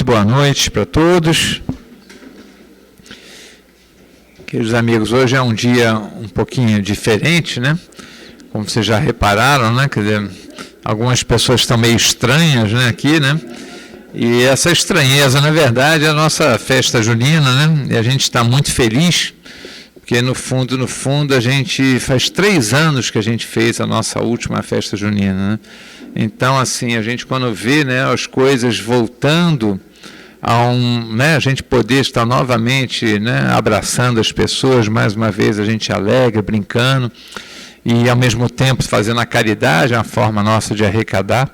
boa noite para todos. Queridos amigos, hoje é um dia um pouquinho diferente, né? Como vocês já repararam, né? Quer dizer, algumas pessoas estão meio estranhas, né, aqui, né? E essa estranheza, na verdade, é a nossa festa junina, né? E a gente está muito feliz, porque no fundo, a gente faz 3 anos que a gente fez a nossa última festa junina, né? Então, assim, a gente quando vê, né, as coisas voltando a né, a gente poder estar novamente, né, abraçando as pessoas, mais uma vez a gente alegra, brincando, e ao mesmo tempo fazendo a caridade, é uma forma nossa de arrecadar.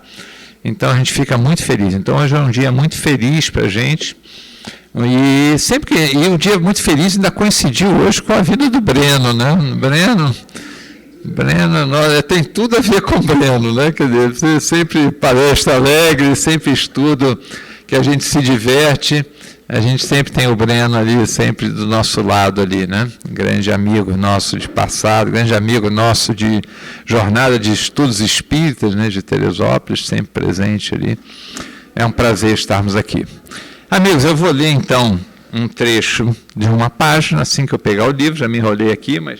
Então a gente fica muito feliz. Então hoje é um dia muito feliz para a gente. E um dia muito feliz ainda coincidiu hoje com a vida do Breno, né? Breno, tem tudo a ver com o Breno, né? Quer dizer, você sempre palestra alegre, sempre estudo, que a gente se diverte. A gente sempre tem o Breno ali, sempre do nosso lado ali, né? Grande amigo nosso de passado, grande amigo nosso de jornada de estudos espíritas, né? De Teresópolis, sempre presente ali. É um prazer estarmos aqui. Amigos, eu vou ler então um trecho de uma página, assim que eu pegar o livro, já me enrolei aqui, mas...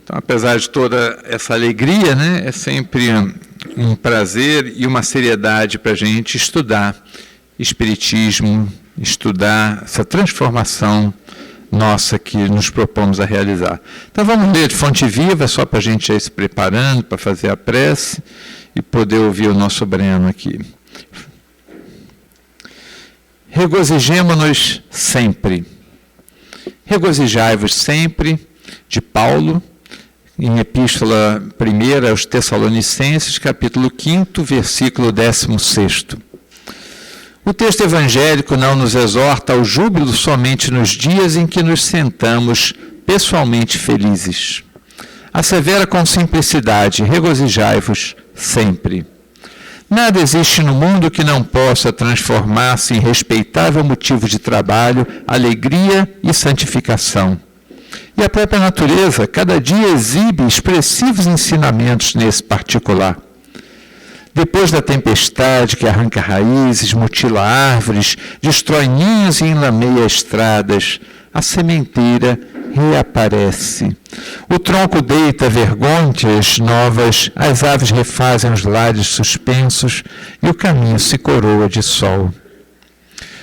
Então, apesar de toda essa alegria, né, é sempre um prazer e uma seriedade para a gente estudar Espiritismo, estudar essa transformação nossa que nos propomos a realizar. Então, vamos ler de fonte viva, só para a gente ir se preparando para fazer a prece e poder ouvir o nosso Breno aqui. Regozijemo-nos sempre. Regozijai-vos sempre, de Paulo, em Epístola 1 aos Tessalonicenses, capítulo 5, versículo 16. O texto evangélico não nos exorta ao júbilo somente nos dias em que nos sentamos pessoalmente felizes. Assevera com simplicidade: regozijai-vos sempre. Nada existe no mundo que não possa transformar-se em respeitável motivo de trabalho, alegria e santificação. E a própria natureza, cada dia, exibe expressivos ensinamentos nesse particular. Depois da tempestade que arranca raízes, mutila árvores, destrói ninhos e enlameia estradas, a sementeira reaparece. O tronco deita vergônteas novas, as aves refazem os lares suspensos e o caminho se coroa de sol.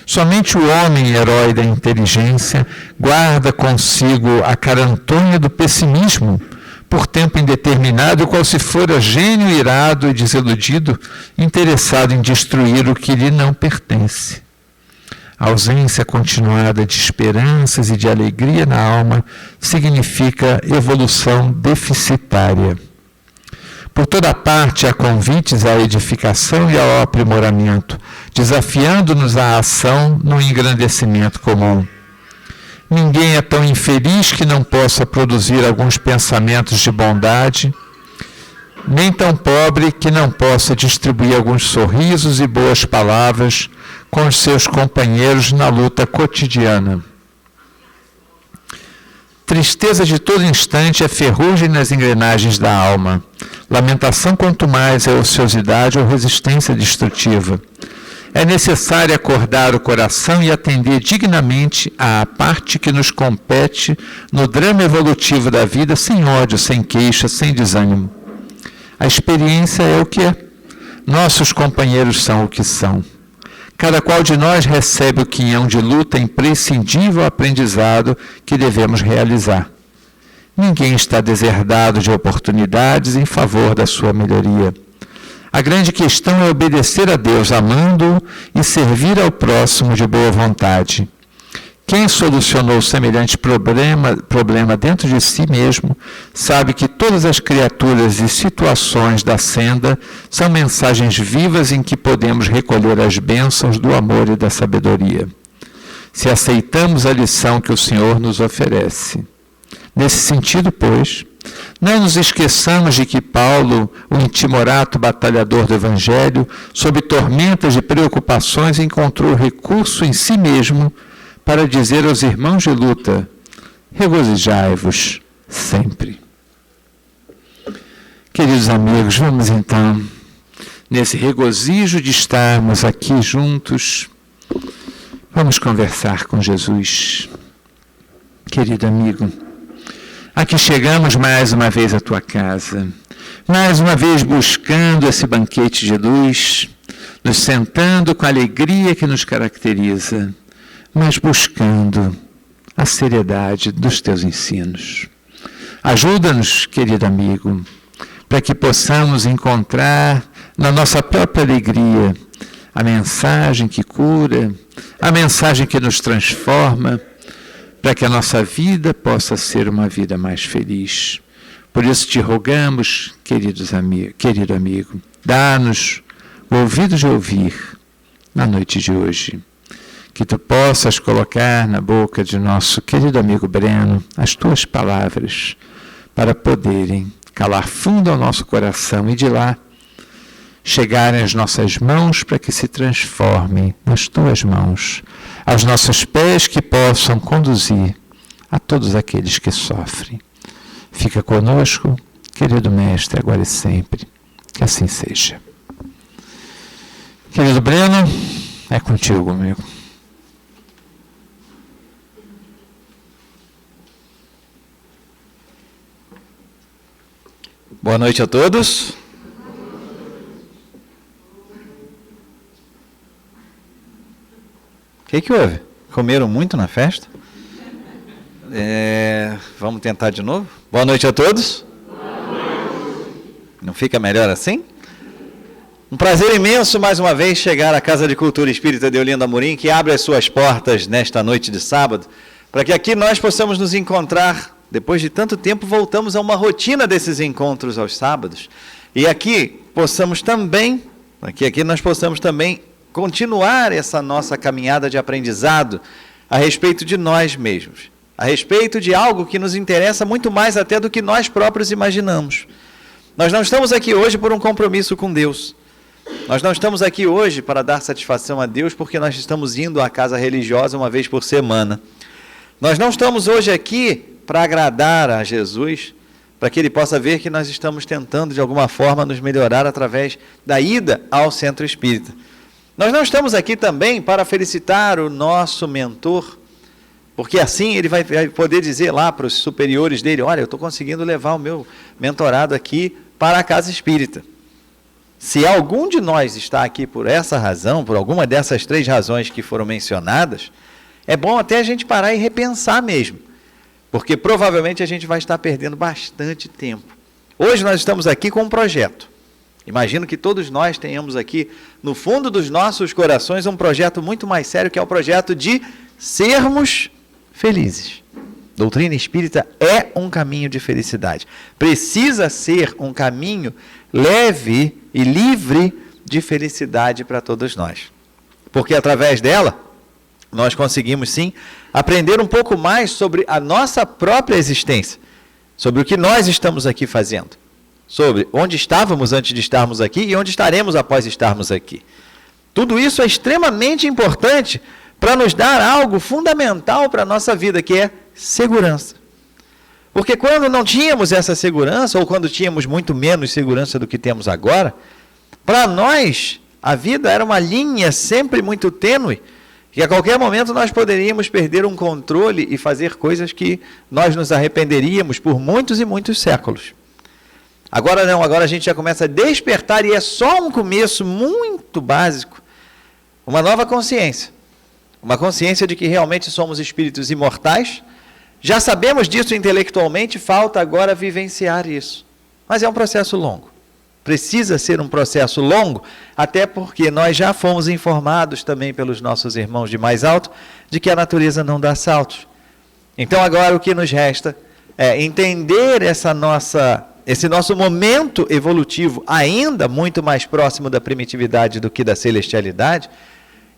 Somente o homem, herói da inteligência, guarda consigo a carantonha do pessimismo, por tempo indeterminado, qual se fora gênio irado e desiludido, interessado em destruir o que lhe não pertence. A ausência continuada de esperanças e de alegria na alma significa evolução deficitária. Por toda parte há convites à edificação e ao aprimoramento, desafiando-nos à ação no engrandecimento comum. Ninguém é tão infeliz que não possa produzir alguns pensamentos de bondade, nem tão pobre que não possa distribuir alguns sorrisos e boas palavras com os seus companheiros na luta cotidiana. Tristeza de todo instante é ferrugem nas engrenagens da alma. Lamentação quanto mais é ociosidade ou resistência destrutiva. É necessário acordar o coração e atender dignamente à parte que nos compete no drama evolutivo da vida, sem ódio, sem queixa, sem desânimo. A experiência é o que é. Nossos companheiros são o que são. Cada qual de nós recebe o quinhão de luta imprescindível aprendizado que devemos realizar. Ninguém está deserdado de oportunidades em favor da sua melhoria. A grande questão é obedecer a Deus amando-o e servir ao próximo de boa vontade. Quem solucionou semelhante problema dentro de si mesmo, sabe que todas as criaturas e situações da senda são mensagens vivas em que podemos recolher as bênçãos do amor e da sabedoria, se aceitamos a lição que o Senhor nos oferece. Nesse sentido, pois, não nos esqueçamos de que Paulo, o intimorato batalhador do Evangelho, sob tormentas de preocupações, encontrou recurso em si mesmo para dizer aos irmãos de luta: regozijai-vos sempre. Queridos amigos, vamos então, nesse regozijo de estarmos aqui juntos, vamos conversar com Jesus. Querido amigo, aqui chegamos mais uma vez à tua casa, mais uma vez buscando esse banquete de luz, nos sentando com a alegria que nos caracteriza, mas buscando a seriedade dos teus ensinos. Ajuda-nos, querido amigo, para que possamos encontrar na nossa própria alegria a mensagem que cura, a mensagem que nos transforma, para que a nossa vida possa ser uma vida mais feliz. Por isso te rogamos, querido amigo, dá-nos o ouvido de ouvir na noite de hoje, que tu possas colocar na boca de nosso querido amigo Breno as tuas palavras para poderem calar fundo ao nosso coração e de lá chegarem às nossas mãos para que se transformem nas tuas mãos, aos nossos pés que possam conduzir a todos aqueles que sofrem. Fica conosco, querido Mestre, agora e sempre, que assim seja. Querido Breno, é contigo, amigo. Boa noite a todos. O que houve? Comeram muito na festa? Vamos tentar de novo? Boa noite a todos. Não fica melhor assim? Um prazer imenso mais uma vez chegar à Casa de Cultura Espírita de Olinda Amorim, que abre as suas portas nesta noite de sábado, para que aqui nós possamos nos encontrar. Depois de tanto tempo, voltamos a uma rotina desses encontros aos sábados. E aqui nós possamos também continuar essa nossa caminhada de aprendizado a respeito de nós mesmos, a respeito de algo que nos interessa muito mais até do que nós próprios imaginamos. Nós não estamos aqui hoje por um compromisso com Deus. Nós não estamos aqui hoje para dar satisfação a Deus porque nós estamos indo à casa religiosa uma vez por semana. Nós não estamos hoje aqui para agradar a Jesus, para que Ele possa ver que nós estamos tentando de alguma forma nos melhorar através da ida ao centro espírita. Nós não estamos aqui também para felicitar o nosso mentor, porque assim ele vai poder dizer lá para os superiores dele: olha, eu estou conseguindo levar o meu mentorado aqui para a casa espírita. Se algum de nós está aqui por essa razão, por alguma dessas 3 razões que foram mencionadas, é bom até a gente parar e repensar mesmo, porque provavelmente a gente vai estar perdendo bastante tempo. Hoje nós estamos aqui com um projeto. Imagino que todos nós tenhamos aqui, no fundo dos nossos corações, um projeto muito mais sério, que é o projeto de sermos felizes. Doutrina espírita é um caminho de felicidade. Precisa ser um caminho leve e livre de felicidade para todos nós. Porque através dela, nós conseguimos sim aprender um pouco mais sobre a nossa própria existência, sobre o que nós estamos aqui fazendo, sobre onde estávamos antes de estarmos aqui e onde estaremos após estarmos aqui. Tudo isso é extremamente importante para nos dar algo fundamental para a nossa vida, que é segurança. Porque quando não tínhamos essa segurança, ou quando tínhamos muito menos segurança do que temos agora, para nós a vida era uma linha sempre muito tênue, que a qualquer momento nós poderíamos perder um controle e fazer coisas que nós nos arrependeríamos por muitos e muitos séculos. Agora não, agora a gente já começa a despertar, e é só um começo muito básico, uma nova consciência. Uma consciência de que realmente somos espíritos imortais. Já sabemos disso intelectualmente, falta agora vivenciar isso. Mas é um processo longo. Precisa ser um processo longo, até porque nós já fomos informados também pelos nossos irmãos de mais alto, de que a natureza não dá saltos. Então agora o que nos resta é entender esse nosso momento evolutivo, ainda muito mais próximo da primitividade do que da celestialidade,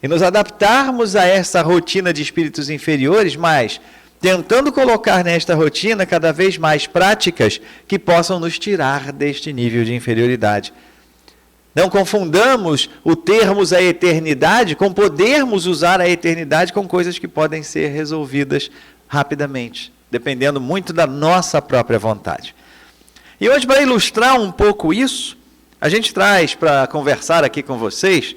e nos adaptarmos a essa rotina de espíritos inferiores, mas tentando colocar nesta rotina cada vez mais práticas que possam nos tirar deste nível de inferioridade. Não confundamos o termos a eternidade com podermos usar a eternidade com coisas que podem ser resolvidas rapidamente, dependendo muito da nossa própria vontade. E hoje, para ilustrar um pouco isso, a gente traz para conversar aqui com vocês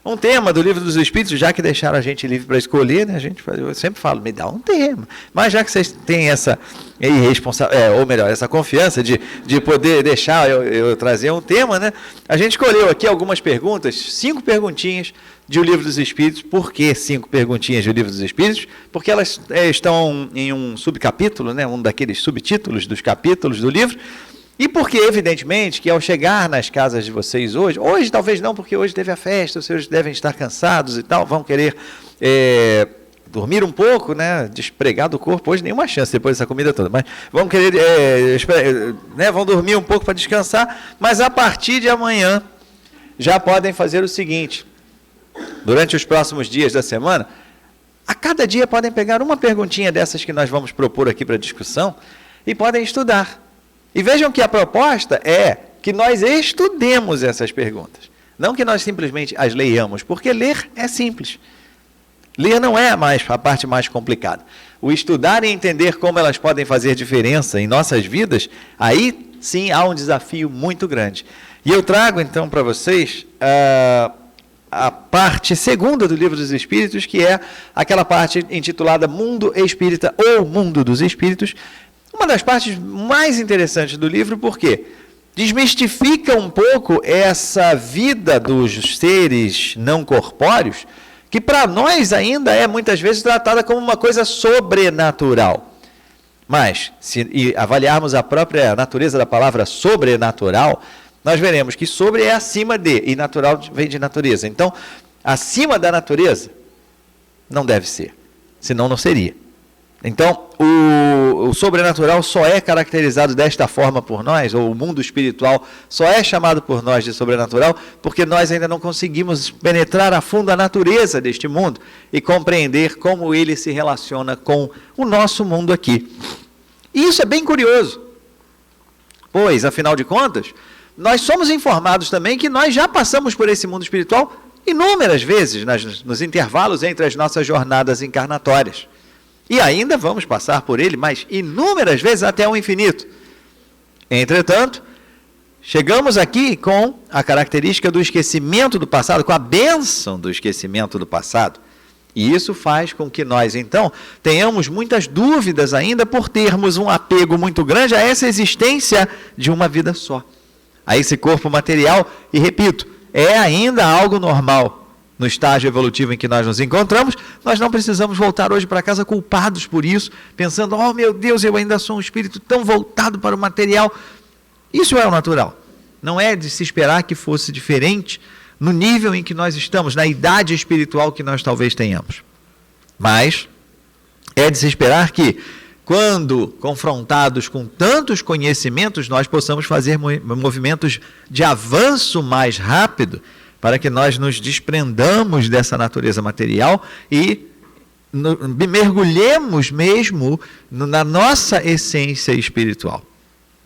um tema do Livro dos Espíritos, já que deixaram a gente livre para escolher, né? Eu sempre falo, me dá um tema. Mas já que vocês têm essa essa confiança de poder deixar eu trazer um tema, né? A gente escolheu aqui algumas perguntas, 5 perguntinhas de O Livro dos Espíritos. Por que 5 perguntinhas de O Livro dos Espíritos? Porque elas estão em um subcapítulo, né? Um daqueles subtítulos dos capítulos do livro. E porque, evidentemente, que ao chegar nas casas de vocês hoje talvez não, porque hoje teve a festa, os senhores devem estar cansados e tal, vão querer dormir um pouco, né, despregar do corpo, hoje nenhuma chance depois dessa comida toda, mas vão querer, vão dormir um pouco para descansar, mas a partir de amanhã já podem fazer o seguinte, durante os próximos dias da semana, a cada dia podem pegar uma perguntinha dessas que nós vamos propor aqui para discussão e podem estudar. E vejam que a proposta é que nós estudemos essas perguntas. Não que nós simplesmente as leiamos, porque ler é simples. Ler não é a parte mais complicada. O estudar e entender como elas podem fazer diferença em nossas vidas, aí sim há um desafio muito grande. E eu trago então para vocês a parte segunda do Livro dos Espíritos, que é aquela parte intitulada Mundo Espírita ou Mundo dos Espíritos. Uma das partes mais interessantes do livro, porque desmistifica um pouco essa vida dos seres não corpóreos, que para nós ainda é muitas vezes tratada como uma coisa sobrenatural. Mas, se avaliarmos a própria natureza da palavra sobrenatural, nós veremos que sobre é acima de, e natural vem de natureza. Então, acima da natureza, não deve ser, senão não seria. Então, o sobrenatural só é caracterizado desta forma por nós, ou o mundo espiritual só é chamado por nós de sobrenatural, porque nós ainda não conseguimos penetrar a fundo a natureza deste mundo e compreender como ele se relaciona com o nosso mundo aqui. E isso é bem curioso, pois, afinal de contas, nós somos informados também que nós já passamos por esse mundo espiritual inúmeras vezes nos intervalos entre as nossas jornadas encarnatórias. E ainda vamos passar por ele mais inúmeras vezes até o infinito. Entretanto, chegamos aqui com a característica do esquecimento do passado, com a bênção do esquecimento do passado. E isso faz com que nós, então, tenhamos muitas dúvidas ainda por termos um apego muito grande a essa existência de uma vida só. A esse corpo material, e repito, é ainda algo normal. No estágio evolutivo em que nós nos encontramos, nós não precisamos voltar hoje para casa culpados por isso, pensando, oh meu Deus, eu ainda sou um espírito tão voltado para o material. Isso é o natural. Não é de se esperar que fosse diferente no nível em que nós estamos, na idade espiritual que nós talvez tenhamos. Mas é de se esperar que, quando confrontados com tantos conhecimentos, nós possamos fazer movimentos de avanço mais rápido, para que nós nos desprendamos dessa natureza material e mergulhemos mesmo na nossa essência espiritual.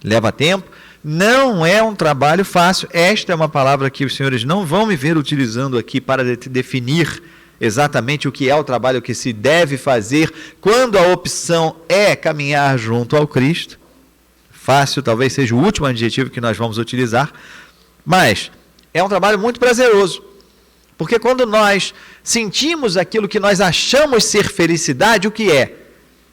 Leva tempo, não é um trabalho fácil. Esta é uma palavra que os senhores não vão me ver utilizando aqui para definir exatamente o que é o trabalho que se deve fazer quando a opção é caminhar junto ao Cristo. Fácil talvez seja o último adjetivo que nós vamos utilizar, mas é um trabalho muito prazeroso, porque quando nós sentimos aquilo que nós achamos ser felicidade, o que é?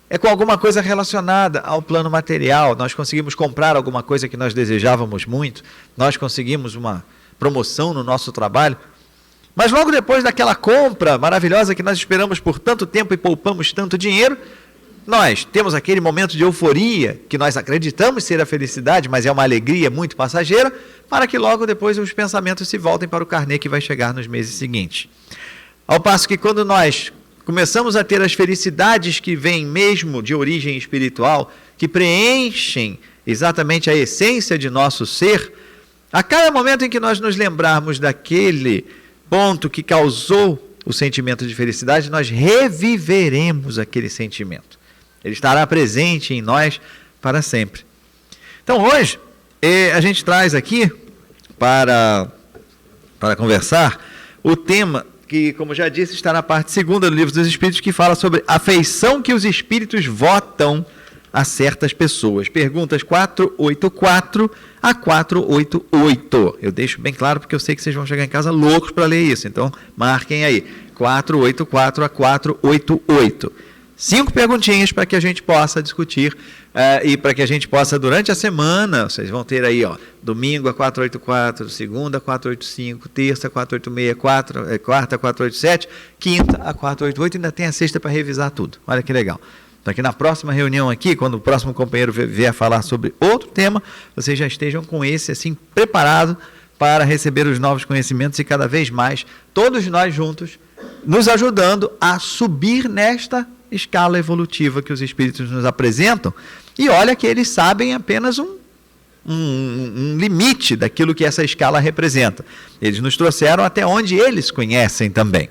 É com alguma coisa relacionada ao plano material. Nós conseguimos comprar alguma coisa que nós desejávamos muito, nós conseguimos uma promoção no nosso trabalho, mas logo depois daquela compra maravilhosa que nós esperamos por tanto tempo e poupamos tanto dinheiro, nós temos aquele momento de euforia, que nós acreditamos ser a felicidade, mas é uma alegria muito passageira, para que logo depois os pensamentos se voltem para o carnê que vai chegar nos meses seguintes. Ao passo que quando nós começamos a ter as felicidades que vêm mesmo de origem espiritual, que preenchem exatamente a essência de nosso ser, a cada momento em que nós nos lembrarmos daquele ponto que causou o sentimento de felicidade, nós reviveremos aquele sentimento. Ele estará presente em nós para sempre. Então hoje, a gente traz aqui para conversar o tema que, como já disse, está na parte segunda do Livro dos Espíritos, que fala sobre a afeição que os espíritos votam a certas pessoas. Perguntas 484 a 488. Eu deixo bem claro porque eu sei que vocês vão chegar em casa loucos para ler isso, então marquem aí, 484 a 488. 5 perguntinhas para que a gente possa discutir e para que a gente possa, durante a semana, vocês vão ter aí, ó, domingo a 484, segunda a 485, terça a 486, quarta a 487, quinta a 488, ainda tem a sexta para revisar tudo. Olha que legal. Para que na próxima reunião aqui, quando o próximo companheiro vier falar sobre outro tema, vocês já estejam com esse assim preparado para receber os novos conhecimentos e cada vez mais, todos nós juntos, nos ajudando a subir nesta escala evolutiva que os espíritos nos apresentam. E olha que eles sabem apenas um limite daquilo que essa escala representa. Eles nos trouxeram até onde eles conhecem também.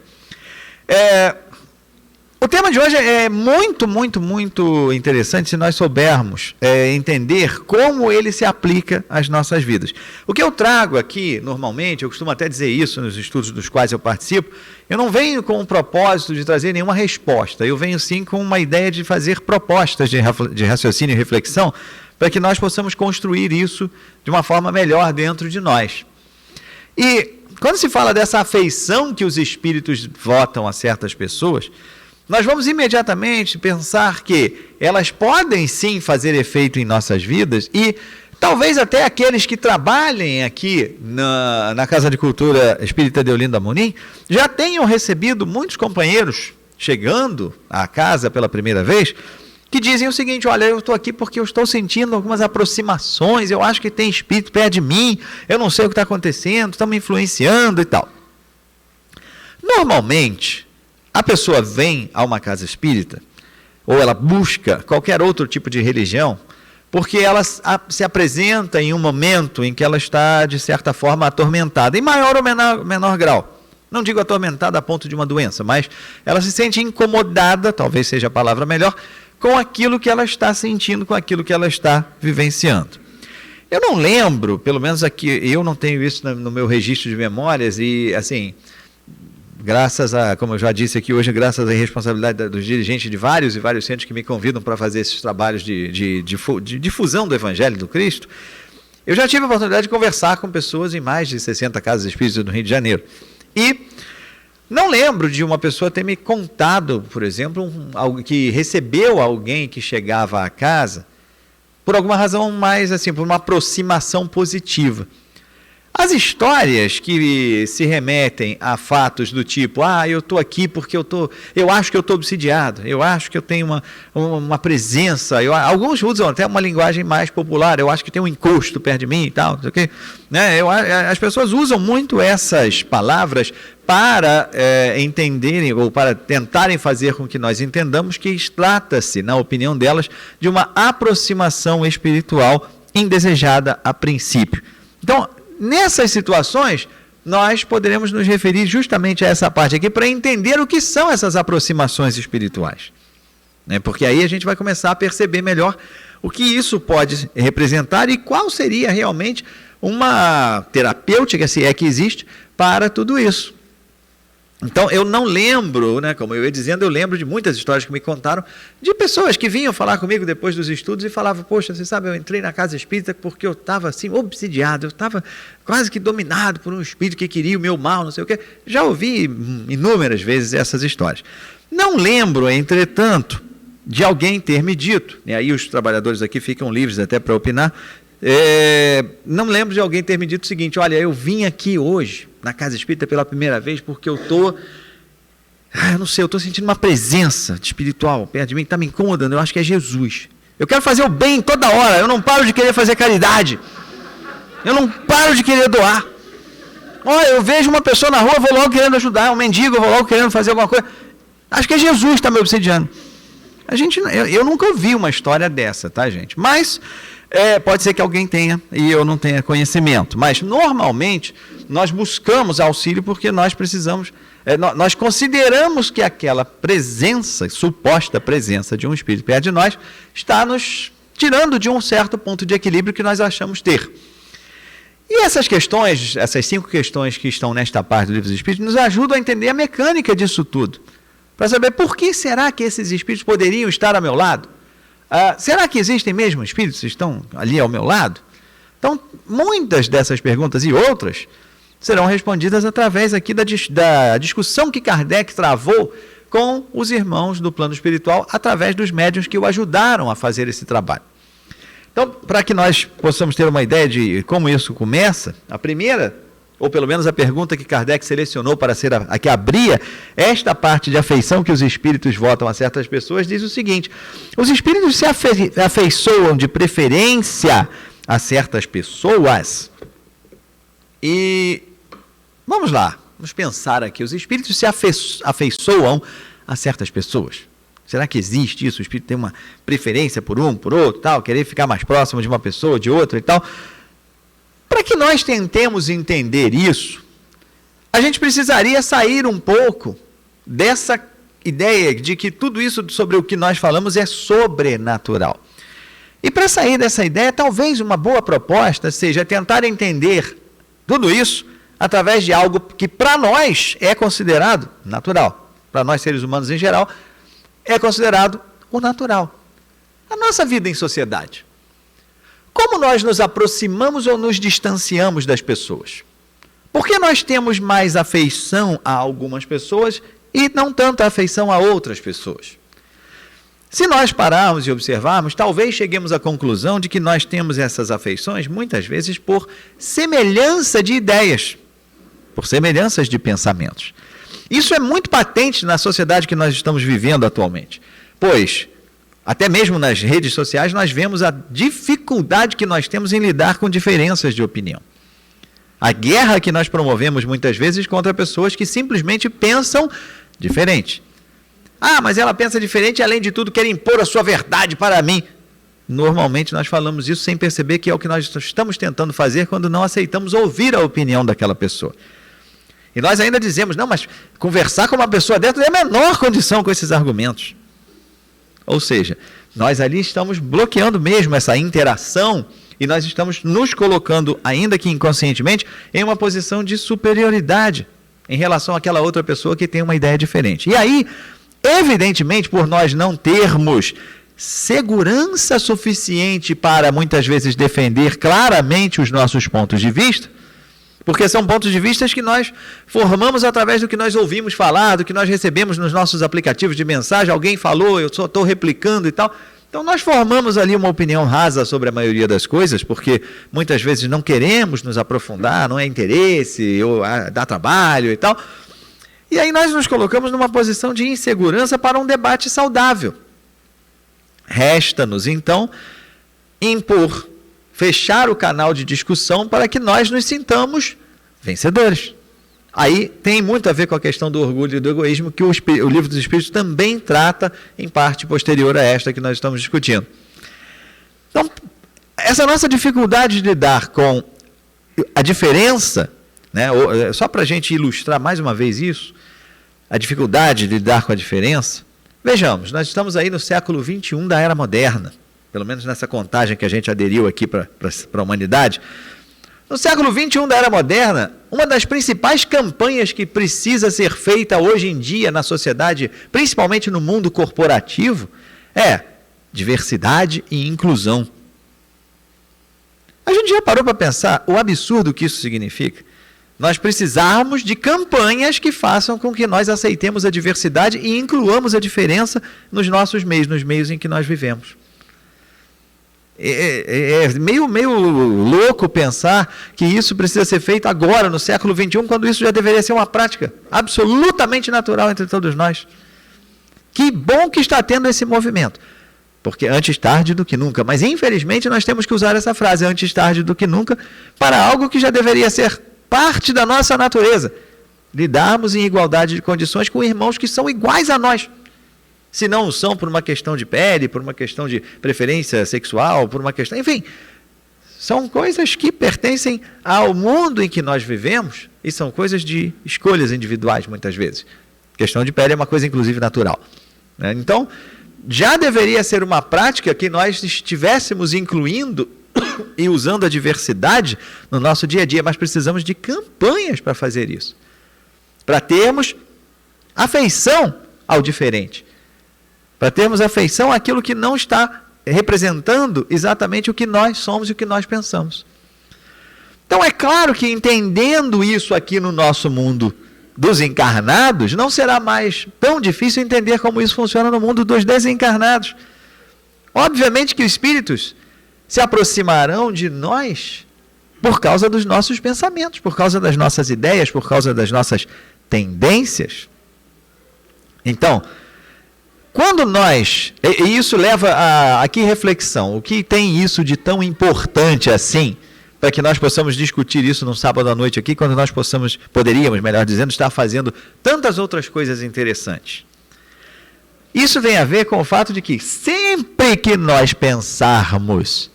O tema de hoje é muito, muito, muito interessante se nós soubermos entender como ele se aplica às nossas vidas. O que eu trago aqui, normalmente, eu costumo até dizer isso nos estudos dos quais eu participo, eu não venho com o propósito de trazer nenhuma resposta, eu venho sim com uma ideia de fazer propostas de raciocínio e reflexão para que nós possamos construir isso de uma forma melhor dentro de nós. E quando se fala dessa afeição que os espíritos votam a certas pessoas, nós vamos imediatamente pensar que elas podem sim fazer efeito em nossas vidas e talvez até aqueles que trabalhem aqui na Casa de Cultura Espírita de Olinda Monim já tenham recebido muitos companheiros chegando à casa pela primeira vez que dizem o seguinte: olha, eu estou aqui porque eu estou sentindo algumas aproximações, eu acho que tem espírito perto de mim, eu não sei o que está acontecendo, estão me influenciando e tal. Normalmente, a pessoa vem a uma casa espírita, ou ela busca qualquer outro tipo de religião, porque ela se apresenta em um momento em que ela está, de certa forma, atormentada, em maior ou menor grau. Não digo atormentada a ponto de uma doença, mas ela se sente incomodada, talvez seja a palavra melhor, com aquilo que ela está sentindo, com aquilo que ela está vivenciando. Eu não lembro, pelo menos aqui, eu não tenho isso no meu registro de memórias, e assim, graças a, como eu já disse aqui hoje, graças à responsabilidade dos dirigentes de vários centros que me convidam para fazer esses trabalhos de difusão do Evangelho do Cristo, eu já tive a oportunidade de conversar com pessoas em mais de 60 casas espíritas do Rio de Janeiro. E não lembro de uma pessoa ter me contado, por exemplo, que recebeu alguém que chegava à casa por alguma razão mais assim, por uma aproximação positiva. As histórias que se remetem a fatos do tipo, eu estou aqui porque eu acho que eu estou obsidiado, eu acho que eu tenho uma presença, alguns usam até uma linguagem mais popular, eu acho que tem um encosto perto de mim e tal, okay? Né? As pessoas usam muito essas palavras para entenderem ou para tentarem fazer com que nós entendamos que trata-se, na opinião delas, de uma aproximação espiritual indesejada a princípio. Então, nessas situações, nós poderemos nos referir justamente a essa parte aqui para entender o que são essas aproximações espirituais. Porque aí a gente vai começar a perceber melhor o que isso pode representar e qual seria realmente uma terapêutica, se é que existe, para tudo isso. Então, eu não lembro, como eu ia dizendo, eu lembro de muitas histórias que me contaram de pessoas que vinham falar comigo depois dos estudos e falavam, poxa, você sabe, eu entrei na casa espírita porque eu estava assim, obsidiado, eu estava quase que dominado por um espírito que queria o meu mal, não sei o quê. Já ouvi inúmeras vezes essas histórias. Não lembro, entretanto, de alguém ter me dito, e aí os trabalhadores aqui ficam livres até para opinar, não lembro de alguém ter me dito o seguinte: olha, eu vim aqui hoje na casa espírita pela primeira vez porque eu estou sentindo uma presença espiritual perto de mim que está me incomodando, eu acho que é Jesus, eu quero fazer o bem toda hora, eu não paro de querer fazer caridade, eu não paro de querer doar, olha, eu vejo uma pessoa na rua, eu vou logo querendo ajudar, um mendigo, eu vou logo querendo fazer alguma coisa, acho que é Jesus que está me obsediando. Eu nunca ouvi uma história dessa, tá, gente? Mas pode ser que alguém tenha e eu não tenha conhecimento. Mas, normalmente, nós buscamos auxílio porque nós precisamos, nós consideramos que aquela presença, suposta presença de um espírito perto de nós, está nos tirando de um certo ponto de equilíbrio que nós achamos ter. E essas questões, essas 5 questões que estão nesta parte do Livro dos Espíritos, nos ajudam a entender a mecânica disso tudo. Para saber por que será que esses espíritos poderiam estar ao meu lado? Será que existem mesmo espíritos que estão ali ao meu lado? Então, muitas dessas perguntas e outras serão respondidas através aqui da discussão que Kardec travou com os irmãos do plano espiritual, através dos médiuns que o ajudaram a fazer esse trabalho. Então, para que nós possamos ter uma ideia de como isso começa, a primeira, ou pelo menos a pergunta que Kardec selecionou para ser a que abria esta parte de afeição que os espíritos votam a certas pessoas, diz o seguinte: os espíritos se afeiçoam de preferência a certas pessoas. E vamos lá, vamos pensar aqui, os espíritos se afeiçoam a certas pessoas. Será que existe isso? O espírito tem uma preferência por um, por outro, tal, querer ficar mais próximo de uma pessoa, de outra e tal? Para que nós tentemos entender isso, a gente precisaria sair um pouco dessa ideia de que tudo isso sobre o que nós falamos é sobrenatural. E para sair dessa ideia, talvez uma boa proposta seja tentar entender tudo isso através de algo que para nós é considerado natural. Para nós seres humanos em geral, é considerado o natural. A nossa vida em sociedade. Como nós nos aproximamos ou nos distanciamos das pessoas? Por que nós temos mais afeição a algumas pessoas e não tanta afeição a outras pessoas? Se nós pararmos e observarmos, talvez cheguemos à conclusão de que nós temos essas afeições, muitas vezes, por semelhança de ideias, por semelhanças de pensamentos. Isso é muito patente na sociedade que nós estamos vivendo atualmente, pois, até mesmo nas redes sociais, nós vemos a dificuldade que nós temos em lidar com diferenças de opinião. A guerra que nós promovemos muitas vezes contra pessoas que simplesmente pensam diferente. Ah, mas ela pensa diferente e, além de tudo, quer impor a sua verdade para mim. Normalmente nós falamos isso sem perceber que é o que nós estamos tentando fazer quando não aceitamos ouvir a opinião daquela pessoa. E nós ainda dizemos, não, mas conversar com uma pessoa dessa é a menor condição com esses argumentos. Ou seja, nós ali estamos bloqueando mesmo essa interação e nós estamos nos colocando, ainda que inconscientemente, em uma posição de superioridade em relação àquela outra pessoa que tem uma ideia diferente. E aí, evidentemente, por nós não termos segurança suficiente para, muitas vezes, defender claramente os nossos pontos de vista, porque são pontos de vista que nós formamos através do que nós ouvimos falar, do que nós recebemos nos nossos aplicativos de mensagem, alguém falou, eu só estou replicando e tal. Então nós formamos ali uma opinião rasa sobre a maioria das coisas, porque muitas vezes não queremos nos aprofundar, não é interesse, ou dá trabalho e tal. E aí nós nos colocamos numa posição de insegurança para um debate saudável. Resta-nos, então, impor, fechar o canal de discussão para que nós nos sintamos vencedores. Aí tem muito a ver com a questão do orgulho e do egoísmo, que o Livro dos Espíritos também trata em parte posterior a esta que nós estamos discutindo. Então, essa nossa dificuldade de lidar com a diferença, né, só para a gente ilustrar mais uma vez isso, a dificuldade de lidar com a diferença, vejamos, nós estamos aí no século XXI da Era Moderna, pelo menos nessa contagem que a gente aderiu aqui para a humanidade. No século XXI da Era Moderna, uma das principais campanhas que precisa ser feita hoje em dia na sociedade, principalmente no mundo corporativo, é diversidade e inclusão. A gente já parou para pensar o absurdo que isso significa? Nós precisamos de campanhas que façam com que nós aceitemos a diversidade e incluamos a diferença nos nossos meios, nos meios em que nós vivemos. É meio louco pensar que isso precisa ser feito agora, no século XXI, quando isso já deveria ser uma prática absolutamente natural entre todos nós. Que bom que está tendo esse movimento, porque antes tarde do que nunca, mas infelizmente nós temos que usar essa frase, antes tarde do que nunca, para algo que já deveria ser parte da nossa natureza, lidarmos em igualdade de condições com irmãos que são iguais a nós. Se não são por uma questão de pele, por uma questão de preferência sexual, por uma questão... Enfim, são coisas que pertencem ao mundo em que nós vivemos e são coisas de escolhas individuais, muitas vezes. Questão de pele é uma coisa, inclusive, natural. Né? Então, já deveria ser uma prática que nós estivéssemos incluindo e usando a diversidade no nosso dia a dia, mas precisamos de campanhas para fazer isso. Para termos afeição ao diferente. Para termos afeição àquilo que não está representando exatamente o que nós somos e o que nós pensamos. Então é claro que entendendo isso aqui no nosso mundo dos encarnados, não será mais tão difícil entender como isso funciona no mundo dos desencarnados. Obviamente que os espíritos se aproximarão de nós por causa dos nossos pensamentos, por causa das nossas ideias, por causa das nossas tendências. Então, quando nós... E isso leva a que reflexão? O que tem isso de tão importante assim, para que nós possamos discutir isso num sábado à noite aqui, quando nós poderíamos, melhor dizendo, estar fazendo tantas outras coisas interessantes? Isso tem a ver com o fato de que sempre que nós pensarmos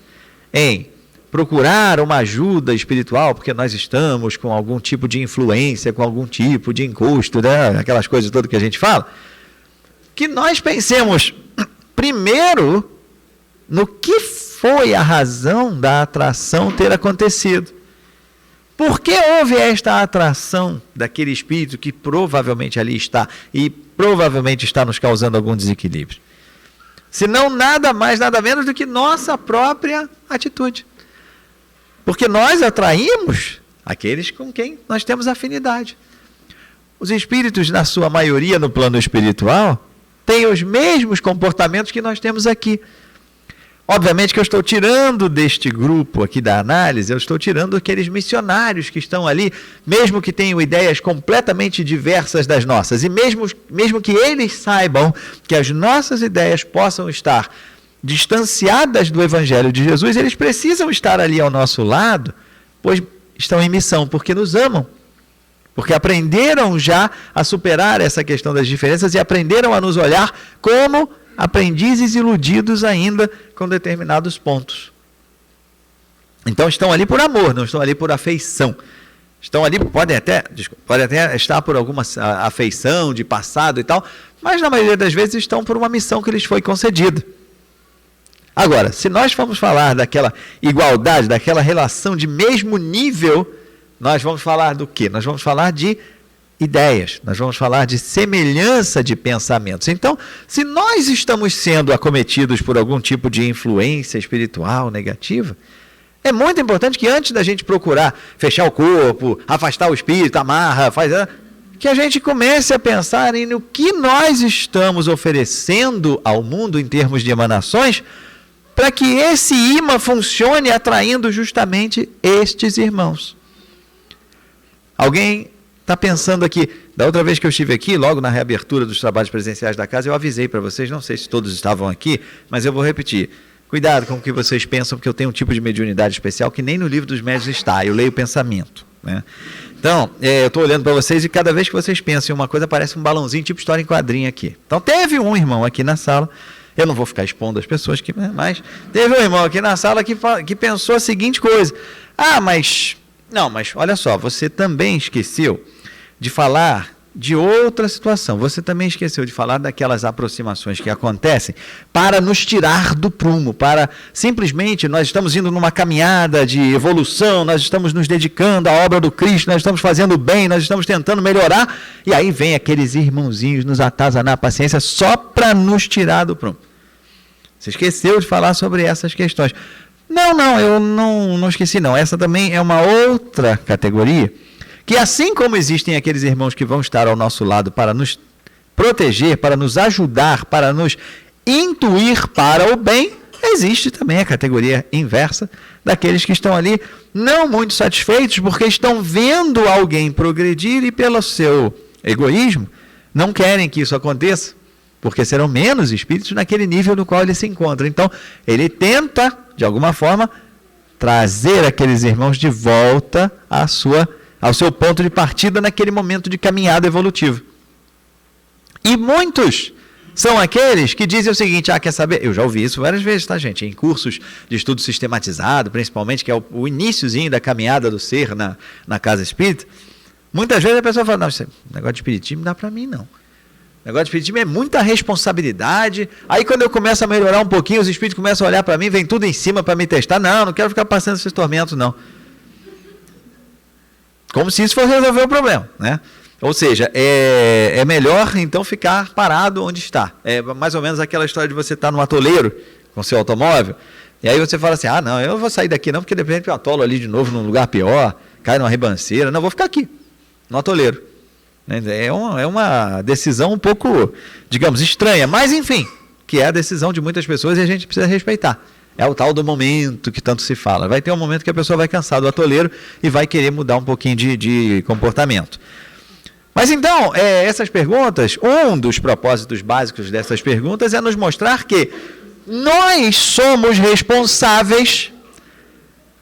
em procurar uma ajuda espiritual, porque nós estamos com algum tipo de influência, com algum tipo de encosto, né? Aquelas coisas todas que a gente fala, que nós pensemos primeiro no que foi a razão da atração ter acontecido. Por que houve esta atração daquele espírito que provavelmente ali está e provavelmente está nos causando algum desequilíbrio? Se não nada mais, nada menos do que nossa própria atitude. Porque nós atraímos aqueles com quem nós temos afinidade. Os espíritos, na sua maioria no plano espiritual, têm os mesmos comportamentos que nós temos aqui. Obviamente que eu estou tirando deste grupo aqui da análise, eu estou tirando aqueles missionários que estão ali, mesmo que tenham ideias completamente diversas das nossas, e mesmo que eles saibam que as nossas ideias possam estar distanciadas do Evangelho de Jesus, eles precisam estar ali ao nosso lado, pois estão em missão, porque nos amam, porque aprenderam já a superar essa questão das diferenças e aprenderam a nos olhar como aprendizes iludidos ainda com determinados pontos. Então estão ali por amor, não estão ali por afeição. Estão ali, podem até estar por alguma afeição de passado e tal, mas na maioria das vezes estão por uma missão que lhes foi concedida. Agora, se nós formos falar daquela igualdade, daquela relação de mesmo nível, nós vamos falar do quê? Nós vamos falar de ideias, nós vamos falar de semelhança de pensamentos. Então, se nós estamos sendo acometidos por algum tipo de influência espiritual negativa, é muito importante que antes da gente procurar fechar o corpo, afastar o espírito, amarra, que a gente comece a pensar no que nós estamos oferecendo ao mundo em termos de emanações, para que esse imã funcione atraindo justamente estes irmãos. Alguém está pensando aqui, da outra vez que eu estive aqui, logo na reabertura dos trabalhos presenciais da casa, eu avisei para vocês, não sei se todos estavam aqui, mas eu vou repetir. Cuidado com o que vocês pensam, porque eu tenho um tipo de mediunidade especial que nem no livro dos médiuns está, eu leio o pensamento, né? Então, eu estou olhando para vocês e cada vez que vocês pensam em uma coisa, aparece um balãozinho, tipo história em quadrinho aqui. Então, teve um irmão aqui na sala, eu não vou ficar expondo as pessoas, mas teve um irmão aqui na sala que pensou a seguinte coisa: mas olha só, você também esqueceu de falar de outra situação. Você também esqueceu de falar daquelas aproximações que acontecem para nos tirar do prumo, para simplesmente nós estamos indo numa caminhada de evolução, nós estamos nos dedicando à obra do Cristo, nós estamos fazendo bem, nós estamos tentando melhorar, e aí vem aqueles irmãozinhos nos atazanar a paciência só para nos tirar do prumo. Você esqueceu de falar sobre essas questões. Não, eu não esqueci não. Essa também é uma outra categoria, que assim como existem aqueles irmãos que vão estar ao nosso lado para nos proteger, para nos ajudar, para nos intuir para o bem, existe também a categoria inversa daqueles que estão ali não muito satisfeitos porque estão vendo alguém progredir e pelo seu egoísmo não querem que isso aconteça, porque serão menos espíritos naquele nível no qual ele se encontra. Então, ele tenta, de alguma forma, trazer aqueles irmãos de volta ao seu ponto de partida naquele momento de caminhada evolutiva. E muitos são aqueles que dizem o seguinte: quer saber? Eu já ouvi isso várias vezes, tá, gente? Em cursos de estudo sistematizado, principalmente, que é o iniciozinho da caminhada do ser na casa espírita. Muitas vezes a pessoa fala: não, esse negócio de espiritismo não dá para mim, não. O negócio de espiritismo é muita responsabilidade. Aí quando eu começo a melhorar um pouquinho, os espíritos começam a olhar para mim, vem tudo em cima para me testar. Não quero ficar passando esses tormentos, não. Como se isso fosse resolver o problema, né? Ou seja, é melhor então ficar parado onde está. É mais ou menos aquela história de você estar no atoleiro com seu automóvel, e aí você fala assim, não, eu não vou sair daqui não, porque de repente eu atolo ali de novo num lugar pior, cai numa ribanceira, não, vou ficar aqui, no atoleiro. É uma decisão um pouco, digamos, estranha, mas enfim, que é a decisão de muitas pessoas e a gente precisa respeitar. É o tal do momento que tanto se fala. Vai ter um momento que a pessoa vai cansar do atoleiro e vai querer mudar um pouquinho de comportamento. Mas então, essas perguntas, um dos propósitos básicos dessas perguntas é nos mostrar que nós somos responsáveis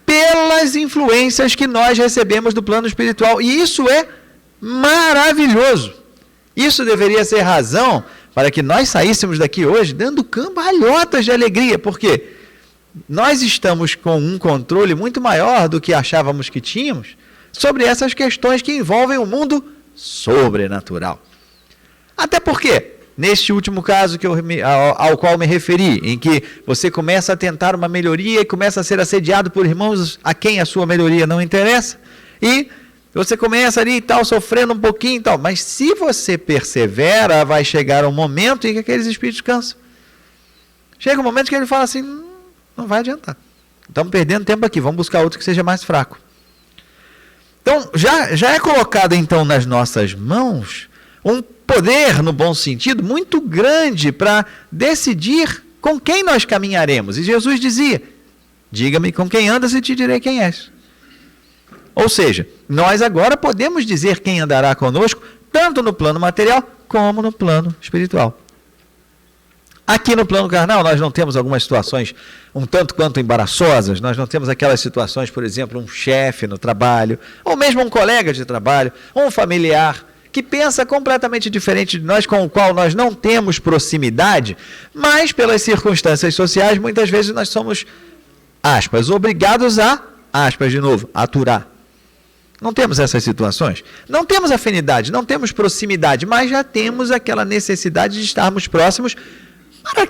pelas influências que nós recebemos do plano espiritual. E isso é maravilhoso. Isso deveria ser razão para que nós saíssemos daqui hoje dando cambalhotas de alegria. Por quê? Nós estamos com um controle muito maior do que achávamos que tínhamos sobre essas questões que envolvem o mundo sobrenatural. Até porque, neste último caso ao qual me referi, em que você começa a tentar uma melhoria e começa a ser assediado por irmãos a quem a sua melhoria não interessa, e você começa ali e tal, sofrendo um pouquinho e tal, mas se você persevera, vai chegar um momento em que aqueles espíritos cansam. Chega um momento que ele fala assim, não vai adiantar. Estamos perdendo tempo aqui, vamos buscar outro que seja mais fraco. Então, já é colocado então nas nossas mãos um poder, no bom sentido, muito grande para decidir com quem nós caminharemos. E Jesus dizia, diga-me com quem andas e te direi quem és. Ou seja, nós agora podemos dizer quem andará conosco, tanto no plano material como no plano espiritual. Aqui no plano carnal nós não temos algumas situações um tanto quanto embaraçosas, nós não temos aquelas situações, por exemplo, um chefe no trabalho, ou mesmo um colega de trabalho, um familiar, que pensa completamente diferente de nós, com o qual nós não temos proximidade, mas pelas circunstâncias sociais, muitas vezes nós somos, aspas, obrigados a, aspas de novo, aturar. Não temos essas situações, não temos afinidade, não temos proximidade, mas já temos aquela necessidade de estarmos próximos.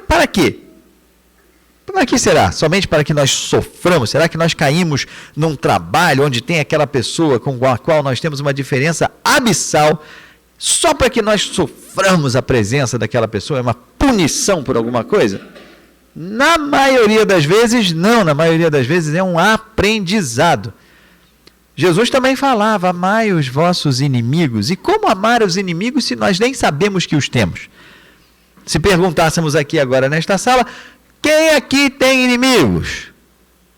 Para quê? Para que será? Somente para que nós soframos? Será que nós caímos num trabalho onde tem aquela pessoa com a qual nós temos uma diferença abissal, só para que nós soframos a presença daquela pessoa? É uma punição por alguma coisa? Na maioria das vezes, não. Na maioria das vezes é um aprendizado. Jesus também falava, amai os vossos inimigos. E como amar os inimigos se nós nem sabemos que os temos? Se perguntássemos aqui agora nesta sala, quem aqui tem inimigos?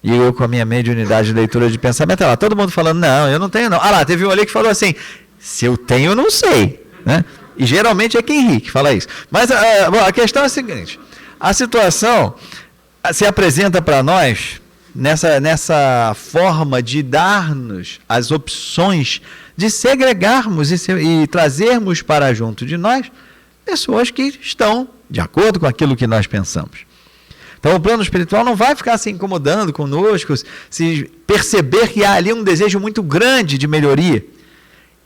E eu com a minha mediunidade de leitura de pensamento, lá, todo mundo falando, não, eu não tenho não. Ah lá, teve um ali que falou assim, se eu tenho, eu não sei. Né? E geralmente é quem ri que fala isso. Mas a questão é a seguinte, a situação se apresenta para nós nessa forma de dar-nos as opções de segregarmos e trazermos para junto de nós pessoas que estão de acordo com aquilo que nós pensamos. Então o plano espiritual não vai ficar se incomodando conosco, se perceber que há ali um desejo muito grande de melhoria.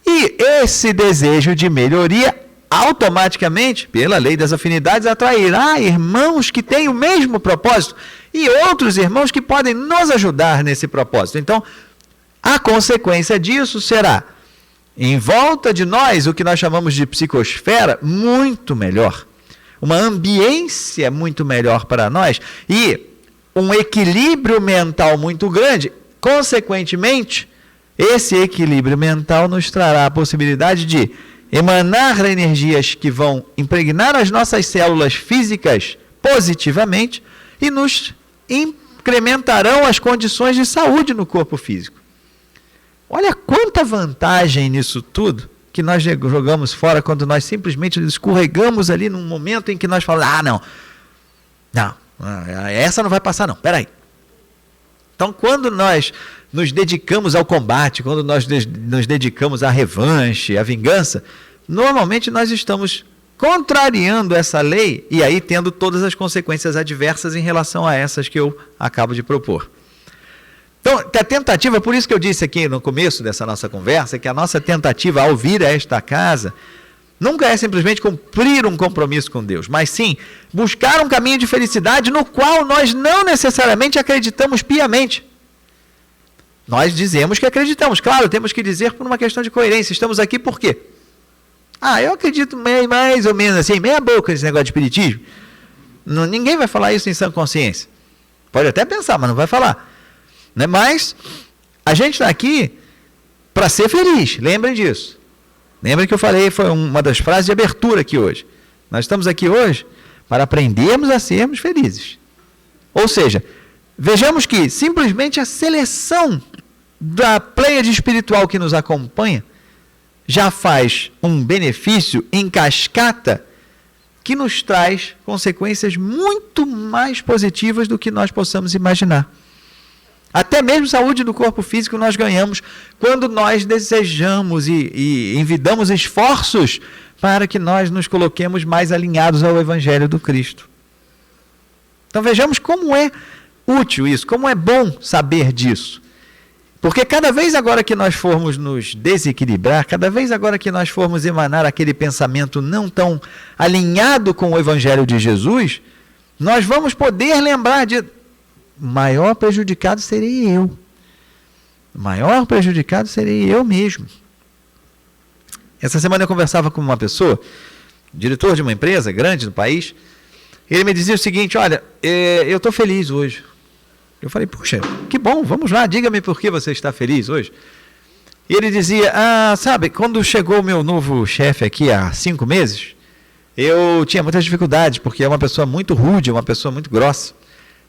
E esse desejo de melhoria, automaticamente, pela lei das afinidades, atrairá irmãos que têm o mesmo propósito e outros irmãos que podem nos ajudar nesse propósito. Então, a consequência disso será, em volta de nós, o que nós chamamos de psicosfera, muito melhor. Uma ambiência muito melhor para nós e um equilíbrio mental muito grande. Consequentemente, esse equilíbrio mental nos trará a possibilidade de emanar energias que vão impregnar as nossas células físicas positivamente e nos incrementarão as condições de saúde no corpo físico. Olha quanta vantagem nisso tudo que nós jogamos fora quando nós simplesmente escorregamos ali num momento em que nós falamos, não, essa não vai passar não, peraí. Então, quando nós nos dedicamos ao combate, quando nós nos dedicamos à revanche, à vingança, normalmente nós estamos contrariando essa lei e aí tendo todas as consequências adversas em relação a essas que eu acabo de propor. Então, a tentativa, por isso que eu disse aqui no começo dessa nossa conversa, que a nossa tentativa ao vir a esta casa nunca é simplesmente cumprir um compromisso com Deus, mas sim buscar um caminho de felicidade no qual nós não necessariamente acreditamos piamente. Nós dizemos que acreditamos, claro, temos que dizer por uma questão de coerência. Estamos aqui por quê? Eu acredito mais ou menos assim, meia boca nesse negócio de espiritismo. Ninguém vai falar isso em sã consciência. Pode até pensar, mas não vai falar. Né? Mas a gente está aqui para ser feliz. Lembrem disso. Lembrem que eu falei, foi uma das frases de abertura aqui hoje. Nós estamos aqui hoje para aprendermos a sermos felizes. Ou seja, vejamos que simplesmente a seleção da pleiade espiritual que nos acompanha já faz um benefício em cascata que nos traz consequências muito mais positivas do que nós possamos imaginar. Até mesmo saúde do corpo físico nós ganhamos quando nós desejamos e envidamos esforços para que nós nos coloquemos mais alinhados ao Evangelho do Cristo. Então vejamos como é útil isso, como é bom saber disso. Porque cada vez agora que nós formos nos desequilibrar, cada vez agora que nós formos emanar aquele pensamento não tão alinhado com o Evangelho de Jesus, nós vamos poder lembrar de: o maior prejudicado serei eu. O maior prejudicado serei eu mesmo. Essa semana eu conversava com uma pessoa, diretor de uma empresa grande no país, e ele me dizia o seguinte: olha, eu estou feliz hoje. Eu falei: puxa, que bom, vamos lá, diga-me por que você está feliz hoje. E ele dizia: sabe, quando chegou o meu novo chefe aqui há 5 meses, eu tinha muitas dificuldades, porque é uma pessoa muito rude, uma pessoa muito grossa.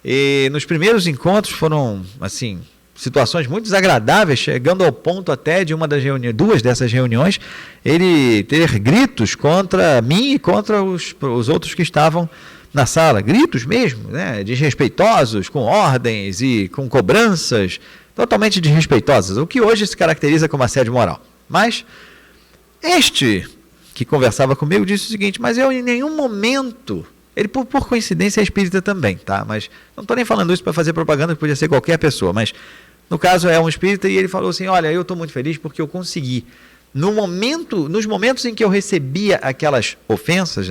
E nos primeiros encontros foram, assim, situações muito desagradáveis, chegando ao ponto até de duas dessas reuniões, ele ter gritos contra mim e contra os outros que estavam na sala, gritos mesmo, né, desrespeitosos, com ordens e com cobranças totalmente desrespeitosas, o que hoje se caracteriza como assédio moral. Mas este que conversava comigo disse o seguinte: mas eu em nenhum momento, ele por coincidência é espírita também, tá? Mas não estou nem falando isso para fazer propaganda, que podia ser qualquer pessoa, mas no caso é um espírita, e ele falou assim: olha, eu estou muito feliz porque eu consegui, nos momentos em que eu recebia aquelas ofensas,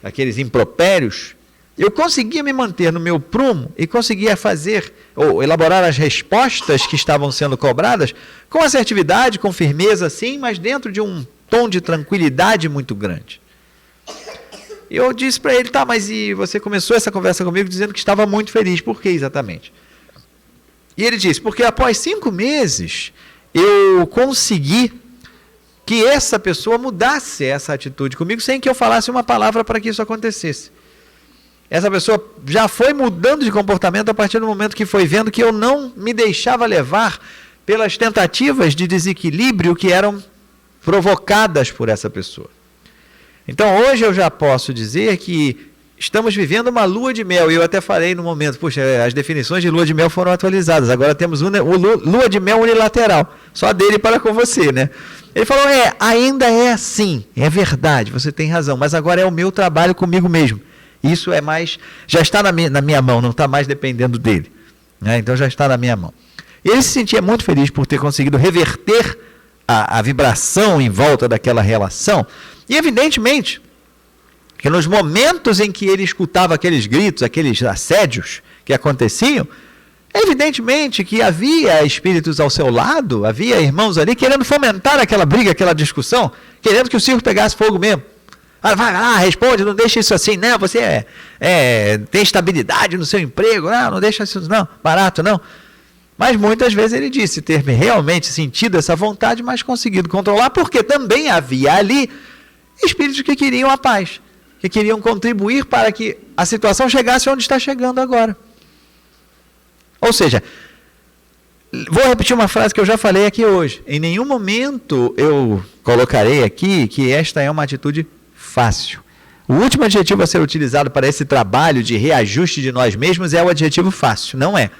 aqueles impropérios, eu conseguia me manter no meu prumo e conseguia fazer ou elaborar as respostas que estavam sendo cobradas com assertividade, com firmeza, sim, mas dentro de um tom de tranquilidade muito grande. E eu disse para ele: tá, mas e você começou essa conversa comigo dizendo que estava muito feliz, por que exatamente? E ele disse: porque após 5 meses eu consegui que essa pessoa mudasse essa atitude comigo sem que eu falasse uma palavra para que isso acontecesse. Essa pessoa já foi mudando de comportamento a partir do momento que foi vendo que eu não me deixava levar pelas tentativas de desequilíbrio que eram provocadas por essa pessoa. Então hoje eu já posso dizer que estamos vivendo uma lua de mel, e eu até falei no momento: puxa, as definições de lua de mel foram atualizadas, agora temos lua de mel unilateral, só dele para com você, né? Ele falou: ainda é assim, é verdade, você tem razão, mas agora é o meu trabalho comigo mesmo. Isso é mais, já está na minha mão, não está mais dependendo dele, né? Então já está na minha mão. E ele se sentia muito feliz por ter conseguido reverter a vibração em volta daquela relação, e evidentemente que nos momentos em que ele escutava aqueles gritos, aqueles assédios que aconteciam, evidentemente que havia espíritos ao seu lado, havia irmãos ali querendo fomentar aquela briga, aquela discussão, querendo que o circo pegasse fogo mesmo. Vai lá, responde, não deixa isso assim, não, você tem estabilidade no seu emprego, não deixa isso não, barato não. Mas muitas vezes ele disse ter realmente sentido essa vontade, mas conseguido controlar, porque também havia ali espíritos que queriam a paz, que queriam contribuir para que a situação chegasse onde está chegando agora. Ou seja, vou repetir uma frase que eu já falei aqui hoje: em nenhum momento eu colocarei aqui que esta é uma atitude fácil. O último adjetivo a ser utilizado para esse trabalho de reajuste de nós mesmos é o adjetivo fácil, não é?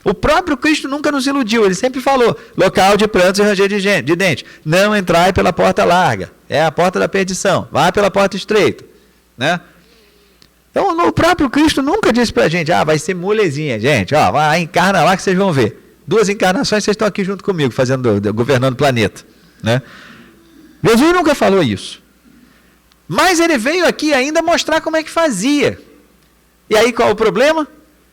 O próprio Cristo nunca nos iludiu, ele sempre falou: local de prantos e ranger de dente, não entrai pela porta larga, é a porta da perdição, vá pela porta estreita, né? Então o próprio Cristo nunca disse pra gente: vai ser molezinha, gente, vai, encarna lá que vocês vão ver. 2 encarnações vocês estão aqui junto comigo, governando o planeta, né? Jesus nunca falou isso. Mas ele veio aqui ainda mostrar como é que fazia. E aí qual o problema?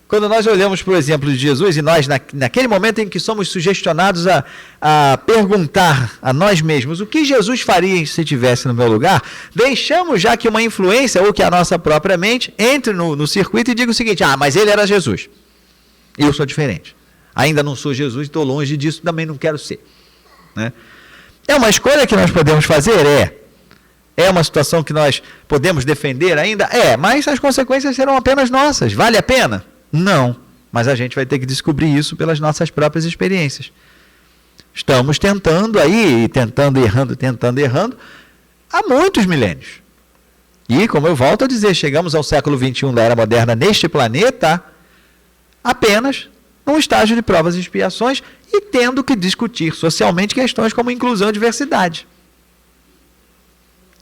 Quando nós olhamos para o exemplo de Jesus e nós, naquele momento em que somos sugestionados a perguntar a nós mesmos o que Jesus faria se estivesse no meu lugar, deixamos já que uma influência ou que a nossa própria mente entre no circuito e diga o seguinte: mas ele era Jesus. Eu sou diferente. Ainda não sou Jesus, estou longe disso, também não quero ser. Né? É uma escolha que nós podemos fazer? É uma situação que nós podemos defender ainda? Mas as consequências serão apenas nossas. Vale a pena? Não, mas a gente vai ter que descobrir isso pelas nossas próprias experiências. Estamos tentando tentando e errando, há muitos milênios. E, como eu volto a dizer, chegamos ao século XXI da Era Moderna neste planeta apenas num estágio de provas e expiações e tendo que discutir socialmente questões como inclusão e diversidade.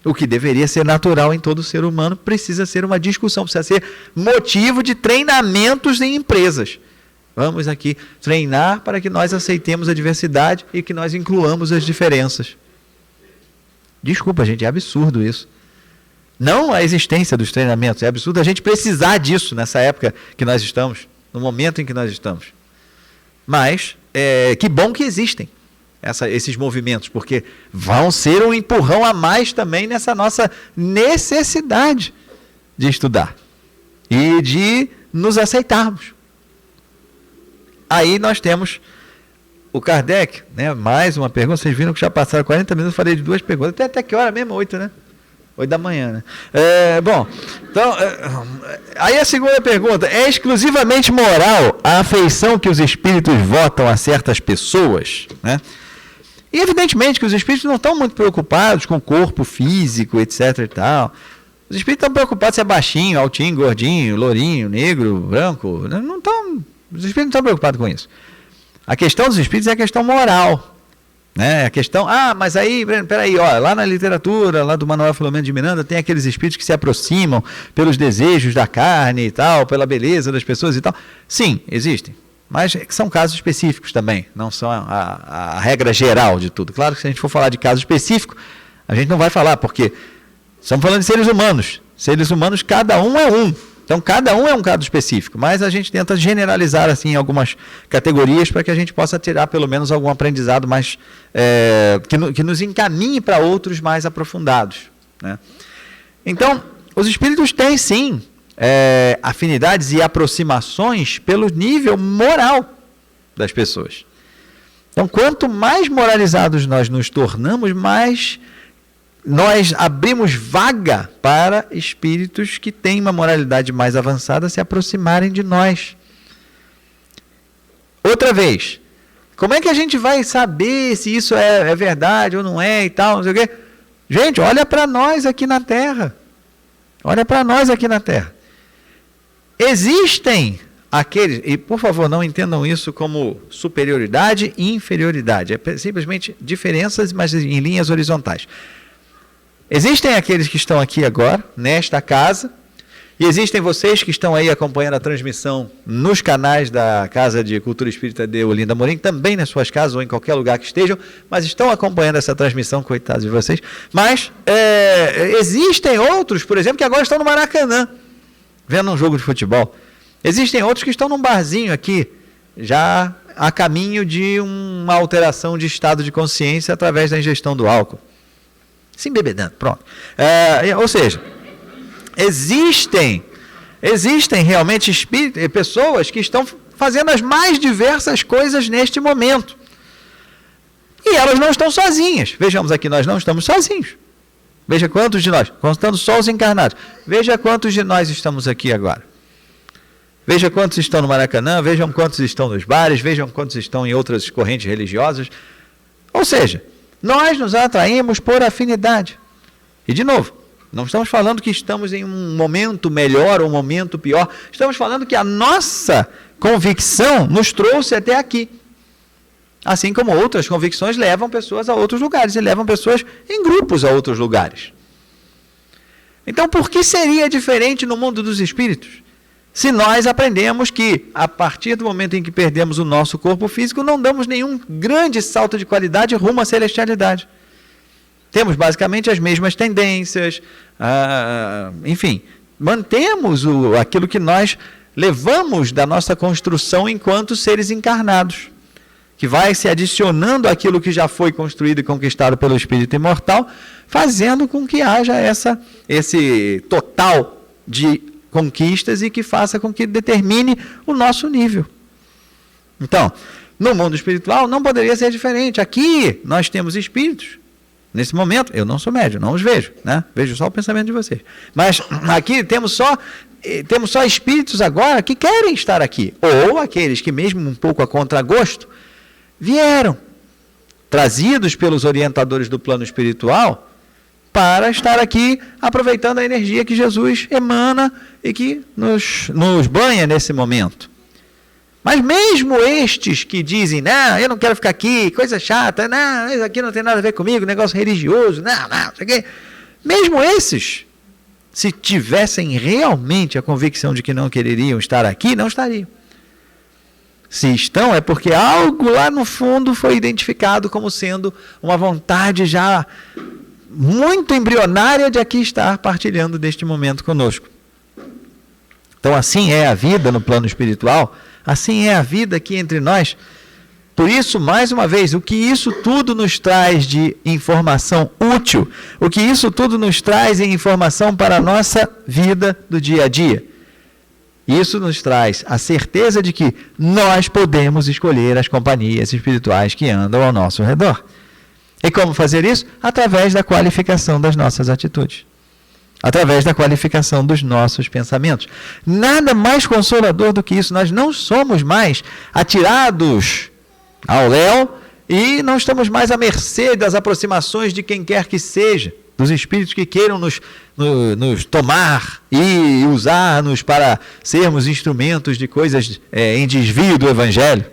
O que deveria ser natural em todo ser humano precisa ser uma discussão, precisa ser motivo de treinamentos em empresas. Vamos aqui treinar para que nós aceitemos a diversidade e que nós incluamos as diferenças. Desculpa, gente, é absurdo isso. Não a existência dos treinamentos, é absurdo a gente precisar disso nessa época que nós estamos, no momento em que nós estamos. Mas, que bom que existem esses movimentos, porque vão ser um empurrão a mais também nessa nossa necessidade de estudar e de nos aceitarmos. Aí nós temos o Kardec, né? Mais uma pergunta. Vocês viram que já passaram 40 minutos, eu falei de 2 perguntas. Até que hora mesmo? 8, né? 8 da manhã, né? Então, aí a segunda pergunta: é exclusivamente moral a afeição que os espíritos votam a certas pessoas, né? E evidentemente que os espíritos não estão muito preocupados com o corpo físico, etc e tal. Os espíritos estão preocupados se é baixinho, altinho, gordinho, lourinho, negro, branco. Não estão, os espíritos não estão preocupados com isso. A questão dos espíritos é a questão moral. Né? A questão, mas aí, peraí, lá na literatura, lá do Manuel Filomeno de Miranda, tem aqueles espíritos que se aproximam pelos desejos da carne e tal, pela beleza das pessoas e tal. Sim, existem. Mas são casos específicos também, não são a regra geral de tudo. Claro que se a gente for falar de caso específico, a gente não vai falar, porque estamos falando de seres humanos. Seres humanos, cada um é um. Então, cada um é um caso específico, mas a gente tenta generalizar assim algumas categorias para que a gente possa tirar pelo menos algum aprendizado mais que nos encaminhe para outros mais aprofundados. Né? Então, os espíritos têm sim afinidades e aproximações pelo nível moral das pessoas. Então, quanto mais moralizados nós nos tornamos, mais nós abrimos vaga para espíritos que têm uma moralidade mais avançada se aproximarem de nós. Outra vez, como é que a gente vai saber se isso é verdade ou não é e tal, não sei o quê? Gente, olha para nós aqui na Terra. Olha para nós aqui na Terra. Existem aqueles, e por favor não entendam isso como superioridade e inferioridade, é simplesmente diferenças, mas em linhas horizontais. Existem aqueles que estão aqui agora, nesta casa, e existem vocês que estão aí acompanhando a transmissão nos canais da Casa de Cultura Espírita de Olinda Amorim, também nas suas casas ou em qualquer lugar que estejam, mas estão acompanhando essa transmissão, coitados de vocês. Mas existem outros, por exemplo, que agora estão no Maracanã, vendo um jogo de futebol. Existem outros que estão num barzinho aqui, já a caminho de uma alteração de estado de consciência através da ingestão do álcool. Se embebedando, pronto. Ou seja, existem realmente pessoas que estão fazendo as mais diversas coisas neste momento. E elas não estão sozinhas. Vejamos aqui, nós não estamos sozinhos. Veja quantos de nós, contando só os encarnados, veja quantos de nós estamos aqui agora. Veja quantos estão no Maracanã, vejam quantos estão nos bares, vejam quantos estão em outras correntes religiosas. Ou seja, nós nos atraímos por afinidade. E, de novo, não estamos falando que estamos em um momento melhor ou um momento pior. Estamos falando que a nossa convicção nos trouxe até aqui. Assim como outras convicções levam pessoas a outros lugares e levam pessoas em grupos a outros lugares. Então, por que seria diferente no mundo dos espíritos? Se nós aprendemos que, a partir do momento em que perdemos o nosso corpo físico, não damos nenhum grande salto de qualidade rumo à celestialidade. Temos basicamente as mesmas tendências, enfim, mantemos aquilo que nós levamos da nossa construção enquanto seres encarnados, que vai se adicionando àquilo que já foi construído e conquistado pelo espírito imortal, fazendo com que haja esse total de conquistas e que faça com que determine o nosso nível. Então, no mundo espiritual não poderia ser diferente. Aqui nós temos espíritos. Nesse momento, eu não sou médium, não os vejo, né? Vejo só o pensamento de vocês. Mas aqui temos só espíritos agora que querem estar aqui. Ou aqueles que, mesmo um pouco a contragosto, vieram, trazidos pelos orientadores do plano espiritual, para estar aqui aproveitando a energia que Jesus emana e que nos banha nesse momento. Mas mesmo estes que dizem, não, eu não quero ficar aqui, coisa chata, não, isso aqui não tem nada a ver comigo, negócio religioso, não, isso aqui. Mesmo esses, se tivessem realmente a convicção de que não quereriam estar aqui, não estariam. Se estão, é porque algo lá no fundo foi identificado como sendo uma vontade já muito embrionária de aqui estar partilhando deste momento conosco. Então, assim é a vida no plano espiritual, assim é a vida aqui entre nós. Por isso, mais uma vez, o que isso tudo nos traz de informação útil, o que isso tudo nos traz em informação para a nossa vida do dia a dia. Isso nos traz a certeza de que nós podemos escolher as companhias espirituais que andam ao nosso redor. E como fazer isso? Através da qualificação das nossas atitudes. Através da qualificação dos nossos pensamentos. Nada mais consolador do que isso. Nós não somos mais atirados ao léu e não estamos mais à mercê das aproximações de quem quer que seja, dos espíritos que queiram nos tomar e usar-nos para sermos instrumentos de coisas em desvio do Evangelho.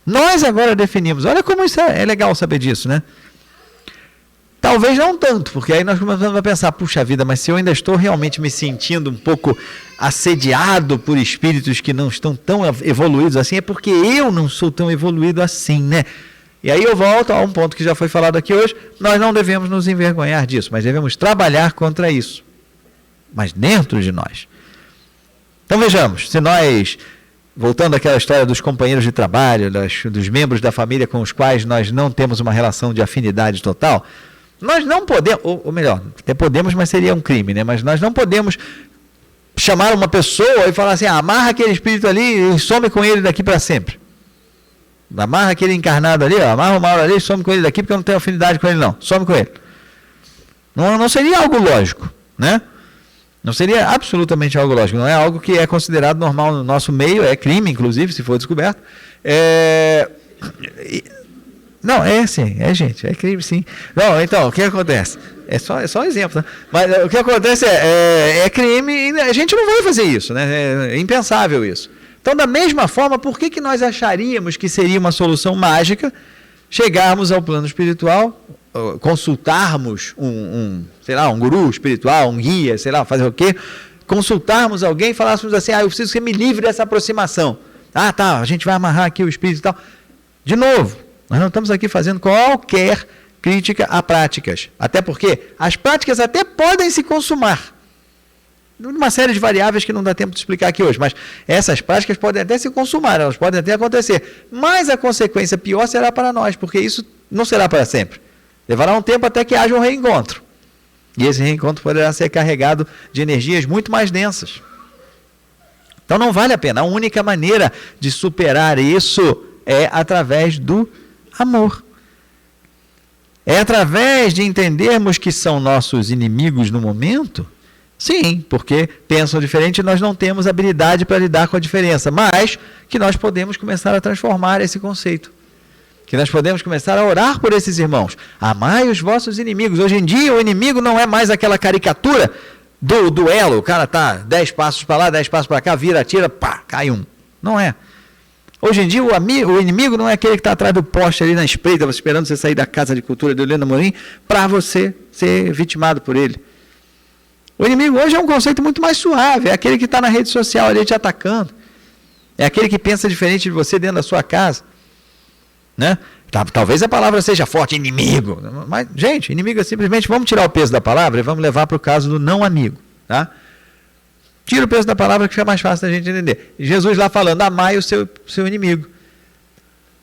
Nós agora definimos. Olha como isso é legal saber disso, né? Talvez não tanto, porque aí nós começamos a pensar, puxa vida, mas se eu ainda estou realmente me sentindo um pouco assediado por espíritos que não estão tão evoluídos assim, é porque eu não sou tão evoluído assim, né? E aí eu volto a um ponto que já foi falado aqui hoje, nós não devemos nos envergonhar disso, mas devemos trabalhar contra isso, mas dentro de nós. Então vejamos, se nós, voltando àquela história dos companheiros de trabalho, dos membros da família com os quais nós não temos uma relação de afinidade total, nós não podemos, ou melhor, até podemos, mas seria um crime, né? Mas nós não podemos chamar uma pessoa e falar assim, amarra aquele espírito ali e some com ele daqui para sempre. Amarra aquele encarnado ali, amarra o Mauro ali e some com ele daqui porque eu não tenho afinidade com ele não, some com ele. Não seria algo lógico, né? Não seria absolutamente algo lógico, não é algo que é considerado normal no nosso meio, é crime, inclusive, se for descoberto. Não, sim, gente, é crime sim. Não, então, o que acontece? É só um exemplo, né? Mas o que acontece é crime e a gente não vai fazer isso, né? É impensável isso. Então, da mesma forma, por que nós acharíamos que seria uma solução mágica chegarmos ao plano espiritual, consultarmos um guru espiritual, um guia, sei lá, fazer o quê? Consultarmos alguém e falássemos assim, eu preciso que você me livre dessa aproximação. Ah, tá, a gente vai amarrar aqui o espírito e tal. De novo, nós não estamos aqui fazendo qualquer crítica a práticas. Até porque as práticas até podem se consumar. Uma série de variáveis que não dá tempo de explicar aqui hoje. Mas essas práticas podem até se consumar, elas podem até acontecer. Mas a consequência pior será para nós, porque isso não será para sempre. Levará um tempo até que haja um reencontro. E esse reencontro poderá ser carregado de energias muito mais densas. Então não vale a pena. A única maneira de superar isso é através do amor. É através de entendermos que são nossos inimigos no momento? Sim, porque pensam diferente e nós não temos habilidade para lidar com a diferença, mas que nós podemos começar a transformar esse conceito. Que nós podemos começar a orar por esses irmãos. Amai os vossos inimigos. Hoje em dia o inimigo não é mais aquela caricatura do duelo. O cara está 10 passos para lá, 10 passos para cá, vira, atira, pá, cai um. Não é. Hoje em dia o inimigo não é aquele que está atrás do poste ali na espreita, esperando você sair da Casa de Cultura de Helena Amorim para você ser vitimado por ele. O inimigo hoje é um conceito muito mais suave, é aquele que está na rede social ali te atacando. É aquele que pensa diferente de você dentro da sua casa. Né? Talvez a palavra seja forte, inimigo. Mas, gente, inimigo é simplesmente, vamos tirar o peso da palavra e vamos levar para o caso do não amigo. Tá? Tira o peso da palavra que fica mais fácil da gente entender. Jesus lá falando, amai o seu inimigo.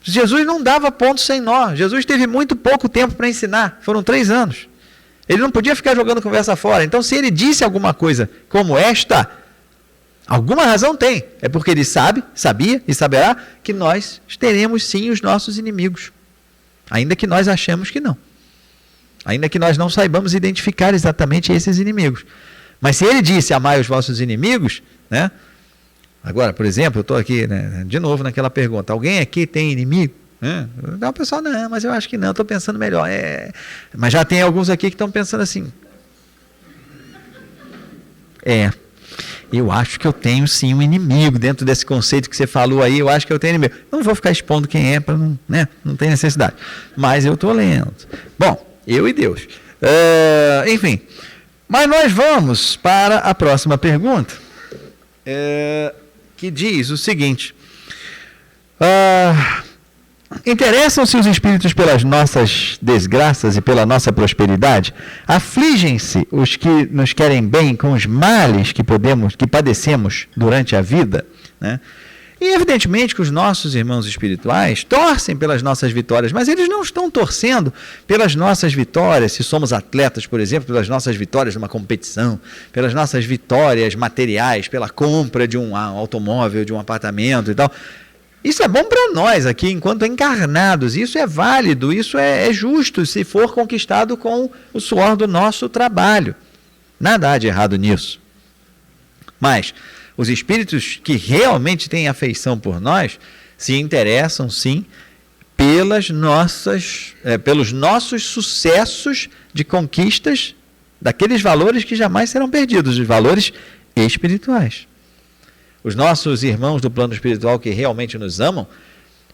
Jesus não dava ponto sem nó. Jesus teve muito pouco tempo para ensinar. Foram 3 anos. Ele não podia ficar jogando conversa fora. Então, se ele disse alguma coisa como esta, alguma razão tem. É porque ele sabia e saberá que nós teremos sim os nossos inimigos. Ainda que nós achemos que não. Ainda que nós não saibamos identificar exatamente esses inimigos. Mas se ele disse, amai os vossos inimigos, né? Agora, por exemplo, eu estou aqui, né, de novo naquela pergunta, alguém aqui tem inimigo? Então o pessoal, não, mas eu acho que não, estou pensando melhor. Mas já tem alguns aqui que estão pensando assim. Eu acho que eu tenho sim um inimigo dentro desse conceito que você falou aí, eu acho que eu tenho inimigo. Não vou ficar expondo quem é, para não, né, não tem necessidade. Mas eu estou lendo. Bom, eu e Deus. Enfim, mas nós vamos para a próxima pergunta, que diz o seguinte: interessam-se os espíritos pelas nossas desgraças e pela nossa prosperidade? Afligem-se os que nos querem bem com os males que padecemos durante a vida? Né? E evidentemente que os nossos irmãos espirituais torcem pelas nossas vitórias, mas eles não estão torcendo pelas nossas vitórias, se somos atletas, por exemplo, pelas nossas vitórias numa competição, pelas nossas vitórias materiais, pela compra de um automóvel, de um apartamento e tal. Isso é bom para nós aqui, enquanto encarnados, isso é válido, isso é justo, se for conquistado com o suor do nosso trabalho. Nada há de errado nisso. Mas os espíritos que realmente têm afeição por nós se interessam, sim, pelos nossos sucessos de conquistas daqueles valores que jamais serão perdidos, os valores espirituais. Os nossos irmãos do plano espiritual que realmente nos amam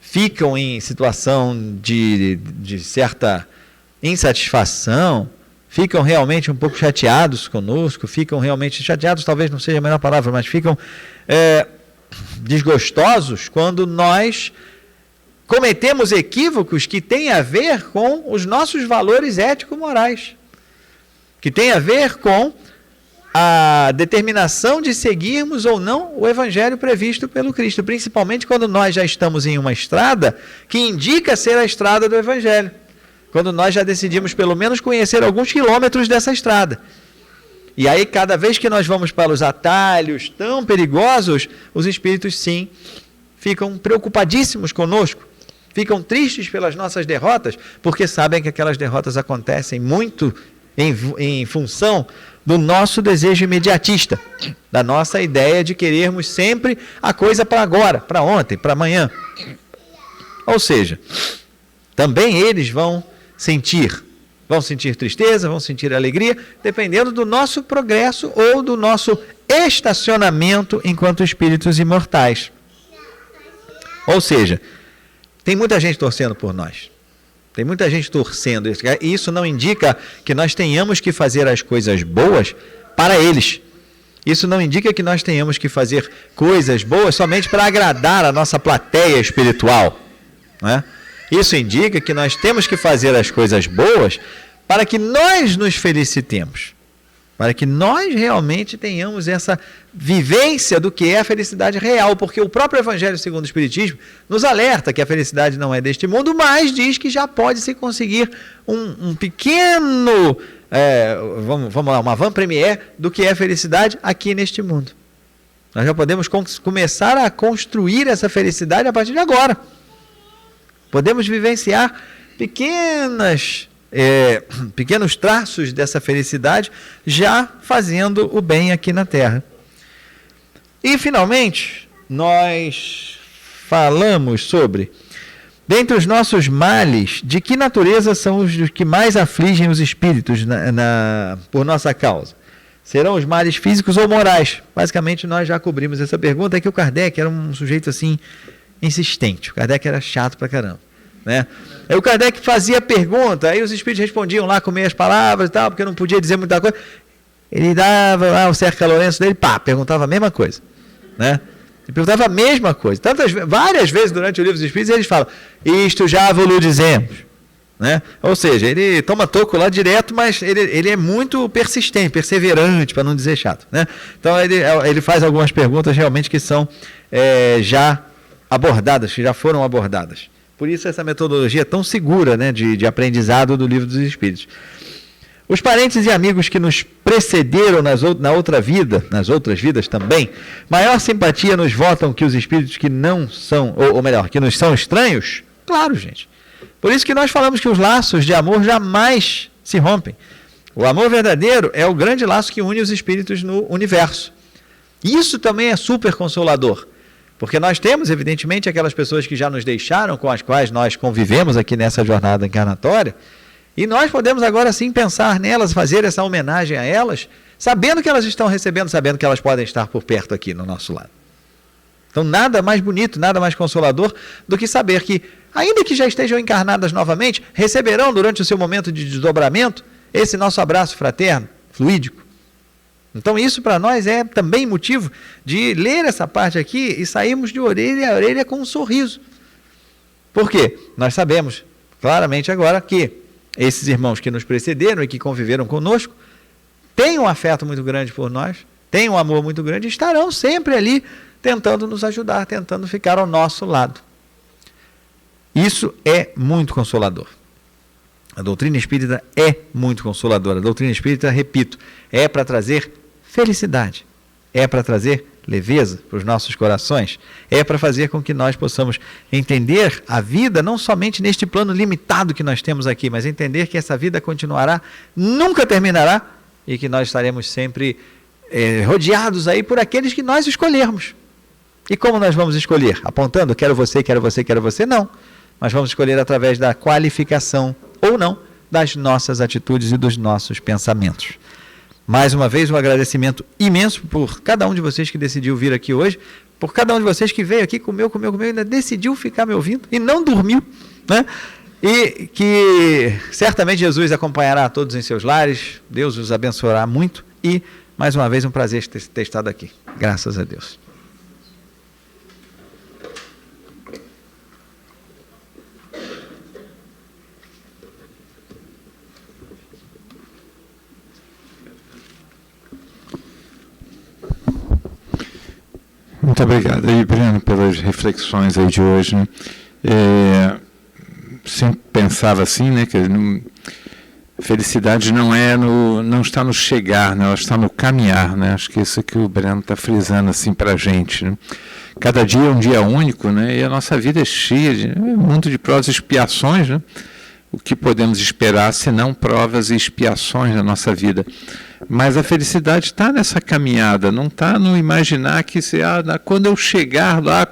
ficam em situação de certa insatisfação, ficam realmente um pouco chateados conosco, ficam realmente chateados, talvez não seja a melhor palavra, mas ficam desgostosos quando nós cometemos equívocos que têm a ver com os nossos valores ético-morais, que têm a ver com a determinação de seguirmos ou não o evangelho previsto pelo Cristo, principalmente quando nós já estamos em uma estrada que indica ser a estrada do evangelho, quando nós já decidimos pelo menos conhecer alguns quilômetros dessa estrada. E aí cada vez que nós vamos para os atalhos tão perigosos, os espíritos sim ficam preocupadíssimos conosco, ficam tristes pelas nossas derrotas, porque sabem que aquelas derrotas acontecem muito em função do nosso desejo imediatista, da nossa ideia de querermos sempre a coisa para agora, para ontem, para amanhã. Ou seja, também eles vão sentir tristeza, vão sentir alegria, dependendo do nosso progresso ou do nosso estacionamento enquanto espíritos imortais. Ou seja, tem muita gente torcendo por nós. Tem muita gente torcendo. E isso não indica que nós tenhamos que fazer as coisas boas para eles. Isso não indica que nós tenhamos que fazer coisas boas somente para agradar a nossa plateia espiritual. Né? Isso indica que nós temos que fazer as coisas boas para que nós nos felicitemos. Para que nós realmente tenhamos essa vivência do que é a felicidade real, porque o próprio Evangelho segundo o Espiritismo nos alerta que a felicidade não é deste mundo, mas diz que já pode se conseguir um pequeno, vamos lá, uma avant-première do que é a felicidade aqui neste mundo. Nós já podemos começar a construir essa felicidade a partir de agora. Podemos vivenciar pequenos traços dessa felicidade, já fazendo o bem aqui na Terra. E, finalmente, nós falamos sobre, dentre os nossos males, de que natureza são os que mais afligem os espíritos por nossa causa? Serão os males físicos ou morais? Basicamente, nós já cobrimos essa pergunta, é que o Kardec era um sujeito assim, insistente. O Kardec era chato pra caramba. Né? Aí o Kardec fazia pergunta, aí os espíritos respondiam lá com meias palavras e tal, porque não podia dizer muita coisa. Ele dava lá o cerca Lourenço dele, perguntava a mesma coisa. Né? Ele perguntava a mesma coisa. Várias vezes durante o livro dos Espíritos eles falam, isto já vos dizemos. né? Ou seja, ele toma toco lá direto, mas ele é muito persistente, perseverante, para não dizer chato, né? Então ele faz algumas perguntas realmente que são já abordadas, que já foram abordadas. Por isso essa metodologia é tão segura, né, de aprendizado do Livro dos Espíritos. Os parentes e amigos que nos precederam nas outras vidas também, maior simpatia nos votam que os espíritos que não são, ou melhor, que nos são estranhos? Claro, gente. Por isso que nós falamos que os laços de amor jamais se rompem. O amor verdadeiro é o grande laço que une os espíritos no universo. Isso também é super consolador, porque nós temos, evidentemente, aquelas pessoas que já nos deixaram, com as quais nós convivemos aqui nessa jornada encarnatória, e nós podemos agora sim pensar nelas, fazer essa homenagem a elas, sabendo que elas estão recebendo, sabendo que elas podem estar por perto aqui no nosso lado. Então nada mais bonito, nada mais consolador do que saber que, ainda que já estejam encarnadas novamente, receberão durante o seu momento de desdobramento esse nosso abraço fraterno, fluídico. Então isso para nós é também motivo de ler essa parte aqui e sairmos de orelha a orelha com um sorriso. Por quê? Nós sabemos claramente agora que esses irmãos que nos precederam e que conviveram conosco têm um afeto muito grande por nós, têm um amor muito grande e estarão sempre ali tentando nos ajudar, tentando ficar ao nosso lado. Isso é muito consolador. A doutrina espírita é muito consoladora. A doutrina espírita, repito, é para trazer felicidade, é para trazer leveza para os nossos corações, é para fazer com que nós possamos entender a vida não somente neste plano limitado que nós temos aqui, mas entender que essa vida continuará, nunca terminará e que nós estaremos sempre rodeados aí por aqueles que nós escolhermos. E como nós vamos escolher? Apontando, quero você, quero você, quero você? Não. Mas vamos escolher através da qualificação, ou não, das nossas atitudes e dos nossos pensamentos. Mais uma vez, um agradecimento imenso por cada um de vocês que decidiu vir aqui hoje, por cada um de vocês que veio aqui, comeu, ainda decidiu ficar me ouvindo e não dormiu, né? E que certamente Jesus acompanhará a todos em seus lares, Deus os abençoará muito e, mais uma vez, um prazer ter estado aqui. Graças a Deus. Muito obrigado aí, Breno, pelas reflexões aí de hoje, né? Sempre pensava assim, né, que a felicidade não está no chegar, né, ela está no caminhar, né? Acho que isso que o Breno está frisando assim para a gente, né? Cada dia é um dia único, né? E a nossa vida é cheia de um mundo de provas e expiações, né? O que podemos esperar senão provas e expiações na nossa vida? Mas a felicidade está nessa caminhada, não está no imaginar que quando eu chegar lá,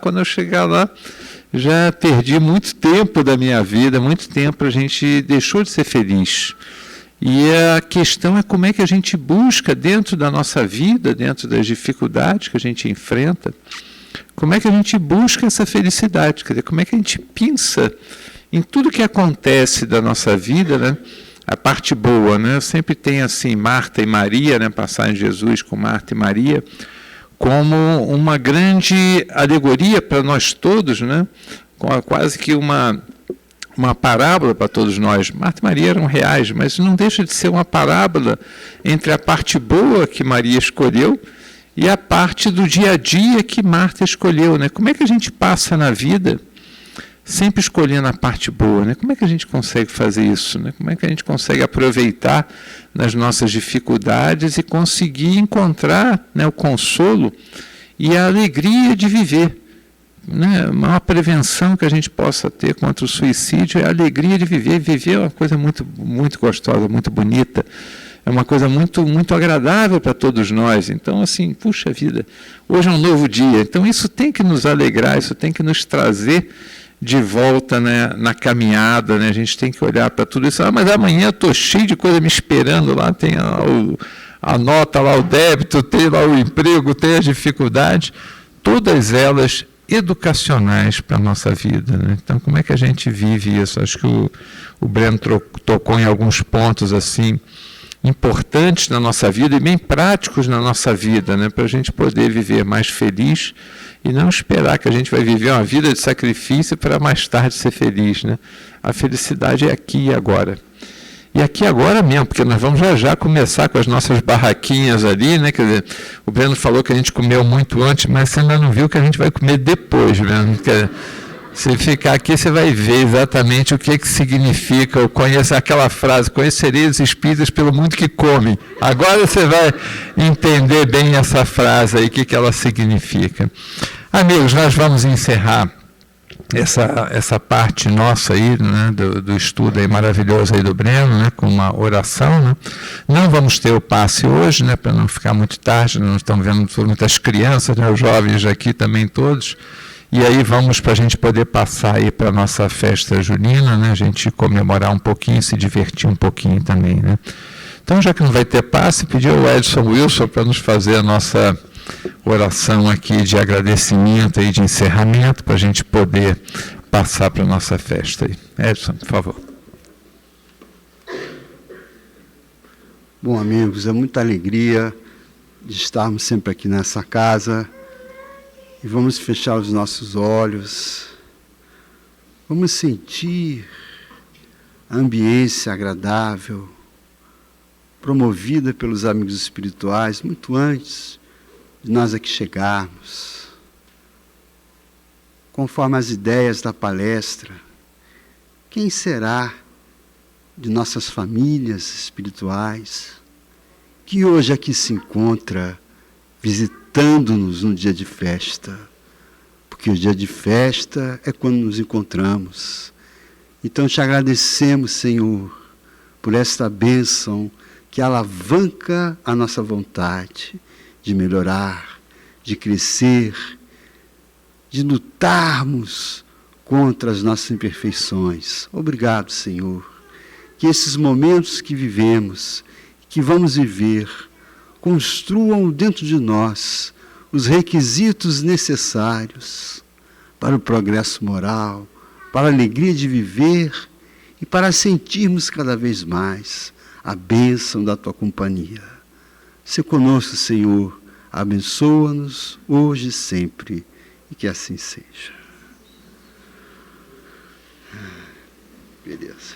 já perdi muito tempo da minha vida, muito tempo a gente deixou de ser feliz. E a questão é como é que a gente busca dentro da nossa vida, dentro das dificuldades que a gente enfrenta, como é que a gente busca essa felicidade, quer dizer, como é que a gente pensa em tudo que acontece da nossa vida, né? A parte boa, né? Sempre tem assim Marta e Maria, né? Passagem de Jesus com Marta e Maria, como uma grande alegoria para nós todos, né? Quase que uma parábola para todos nós. Marta e Maria eram reais, mas não deixa de ser uma parábola entre a parte boa que Maria escolheu e a parte do dia a dia que Marta escolheu, né? Como é que a gente passa na vida sempre escolhendo a parte boa, né? Como é que a gente consegue fazer isso, né? Como é que a gente consegue aproveitar nas nossas dificuldades e conseguir encontrar, né, o consolo e a alegria de viver, né? Uma prevenção que a gente possa ter contra o suicídio é a alegria de viver. Viver é uma coisa muito, muito gostosa, muito bonita, é uma coisa muito, muito agradável para todos nós. Então, assim, puxa vida, hoje é um novo dia. Então, isso tem que nos alegrar, isso tem que nos trazer de volta, né, na caminhada, né? A gente tem que olhar para tudo isso. Mas amanhã eu estou cheio de coisa me esperando lá, tem a nota lá, o débito, tem lá o emprego, tem as dificuldades, todas elas educacionais para a nossa vida, né? Então, como é que a gente vive isso? Acho que o Breno tocou em alguns pontos assim importantes na nossa vida e bem práticos na nossa vida, né? Para a gente poder viver mais feliz e não esperar que a gente vai viver uma vida de sacrifício para mais tarde ser feliz, né? A felicidade é aqui e agora. E aqui agora mesmo, porque nós vamos já começar com as nossas barraquinhas ali, né? Quer dizer, o Breno falou que a gente comeu muito antes, mas você ainda não viu que a gente vai comer depois, Breno. Se ficar aqui, você vai ver exatamente o que significa. Eu conheço aquela frase, conhecerei os espíritos pelo mundo que comem. Agora você vai entender bem essa frase aí, o que ela significa. Amigos, nós vamos encerrar essa parte nossa aí, né, do estudo aí maravilhoso aí do Breno, né, com uma oração, né? Não vamos ter o passe hoje, né, para não ficar muito tarde, nós estamos vendo muitas crianças, né, os jovens aqui também todos, e aí vamos para a gente poder passar aí para a nossa festa junina, né, a gente comemorar um pouquinho, se divertir um pouquinho também, né. Então, já que não vai ter passe, pedi ao Edson Wilson para nos fazer a nossa oração aqui de agradecimento e de encerramento, para a gente poder passar para a nossa festa aí. Edson, por favor. Bom, amigos, é muita alegria de estarmos sempre aqui nessa casa e vamos fechar os nossos olhos, vamos sentir a ambiência agradável promovida pelos amigos espirituais muito antes de nós aqui chegarmos. Conforme as ideias da palestra, quem será de nossas famílias espirituais que hoje aqui se encontra visitando-nos no dia de festa? Porque o dia de festa é quando nos encontramos. Então te agradecemos, Senhor, por esta bênção que alavanca a nossa vontade de melhorar, de crescer, de lutarmos contra as nossas imperfeições. Obrigado, Senhor, que esses momentos que vivemos, que vamos viver, construam dentro de nós os requisitos necessários para o progresso moral, para a alegria de viver e para sentirmos cada vez mais a bênção da Tua companhia. Se conosco, Senhor, abençoa-nos hoje e sempre, e que assim seja. Beleza.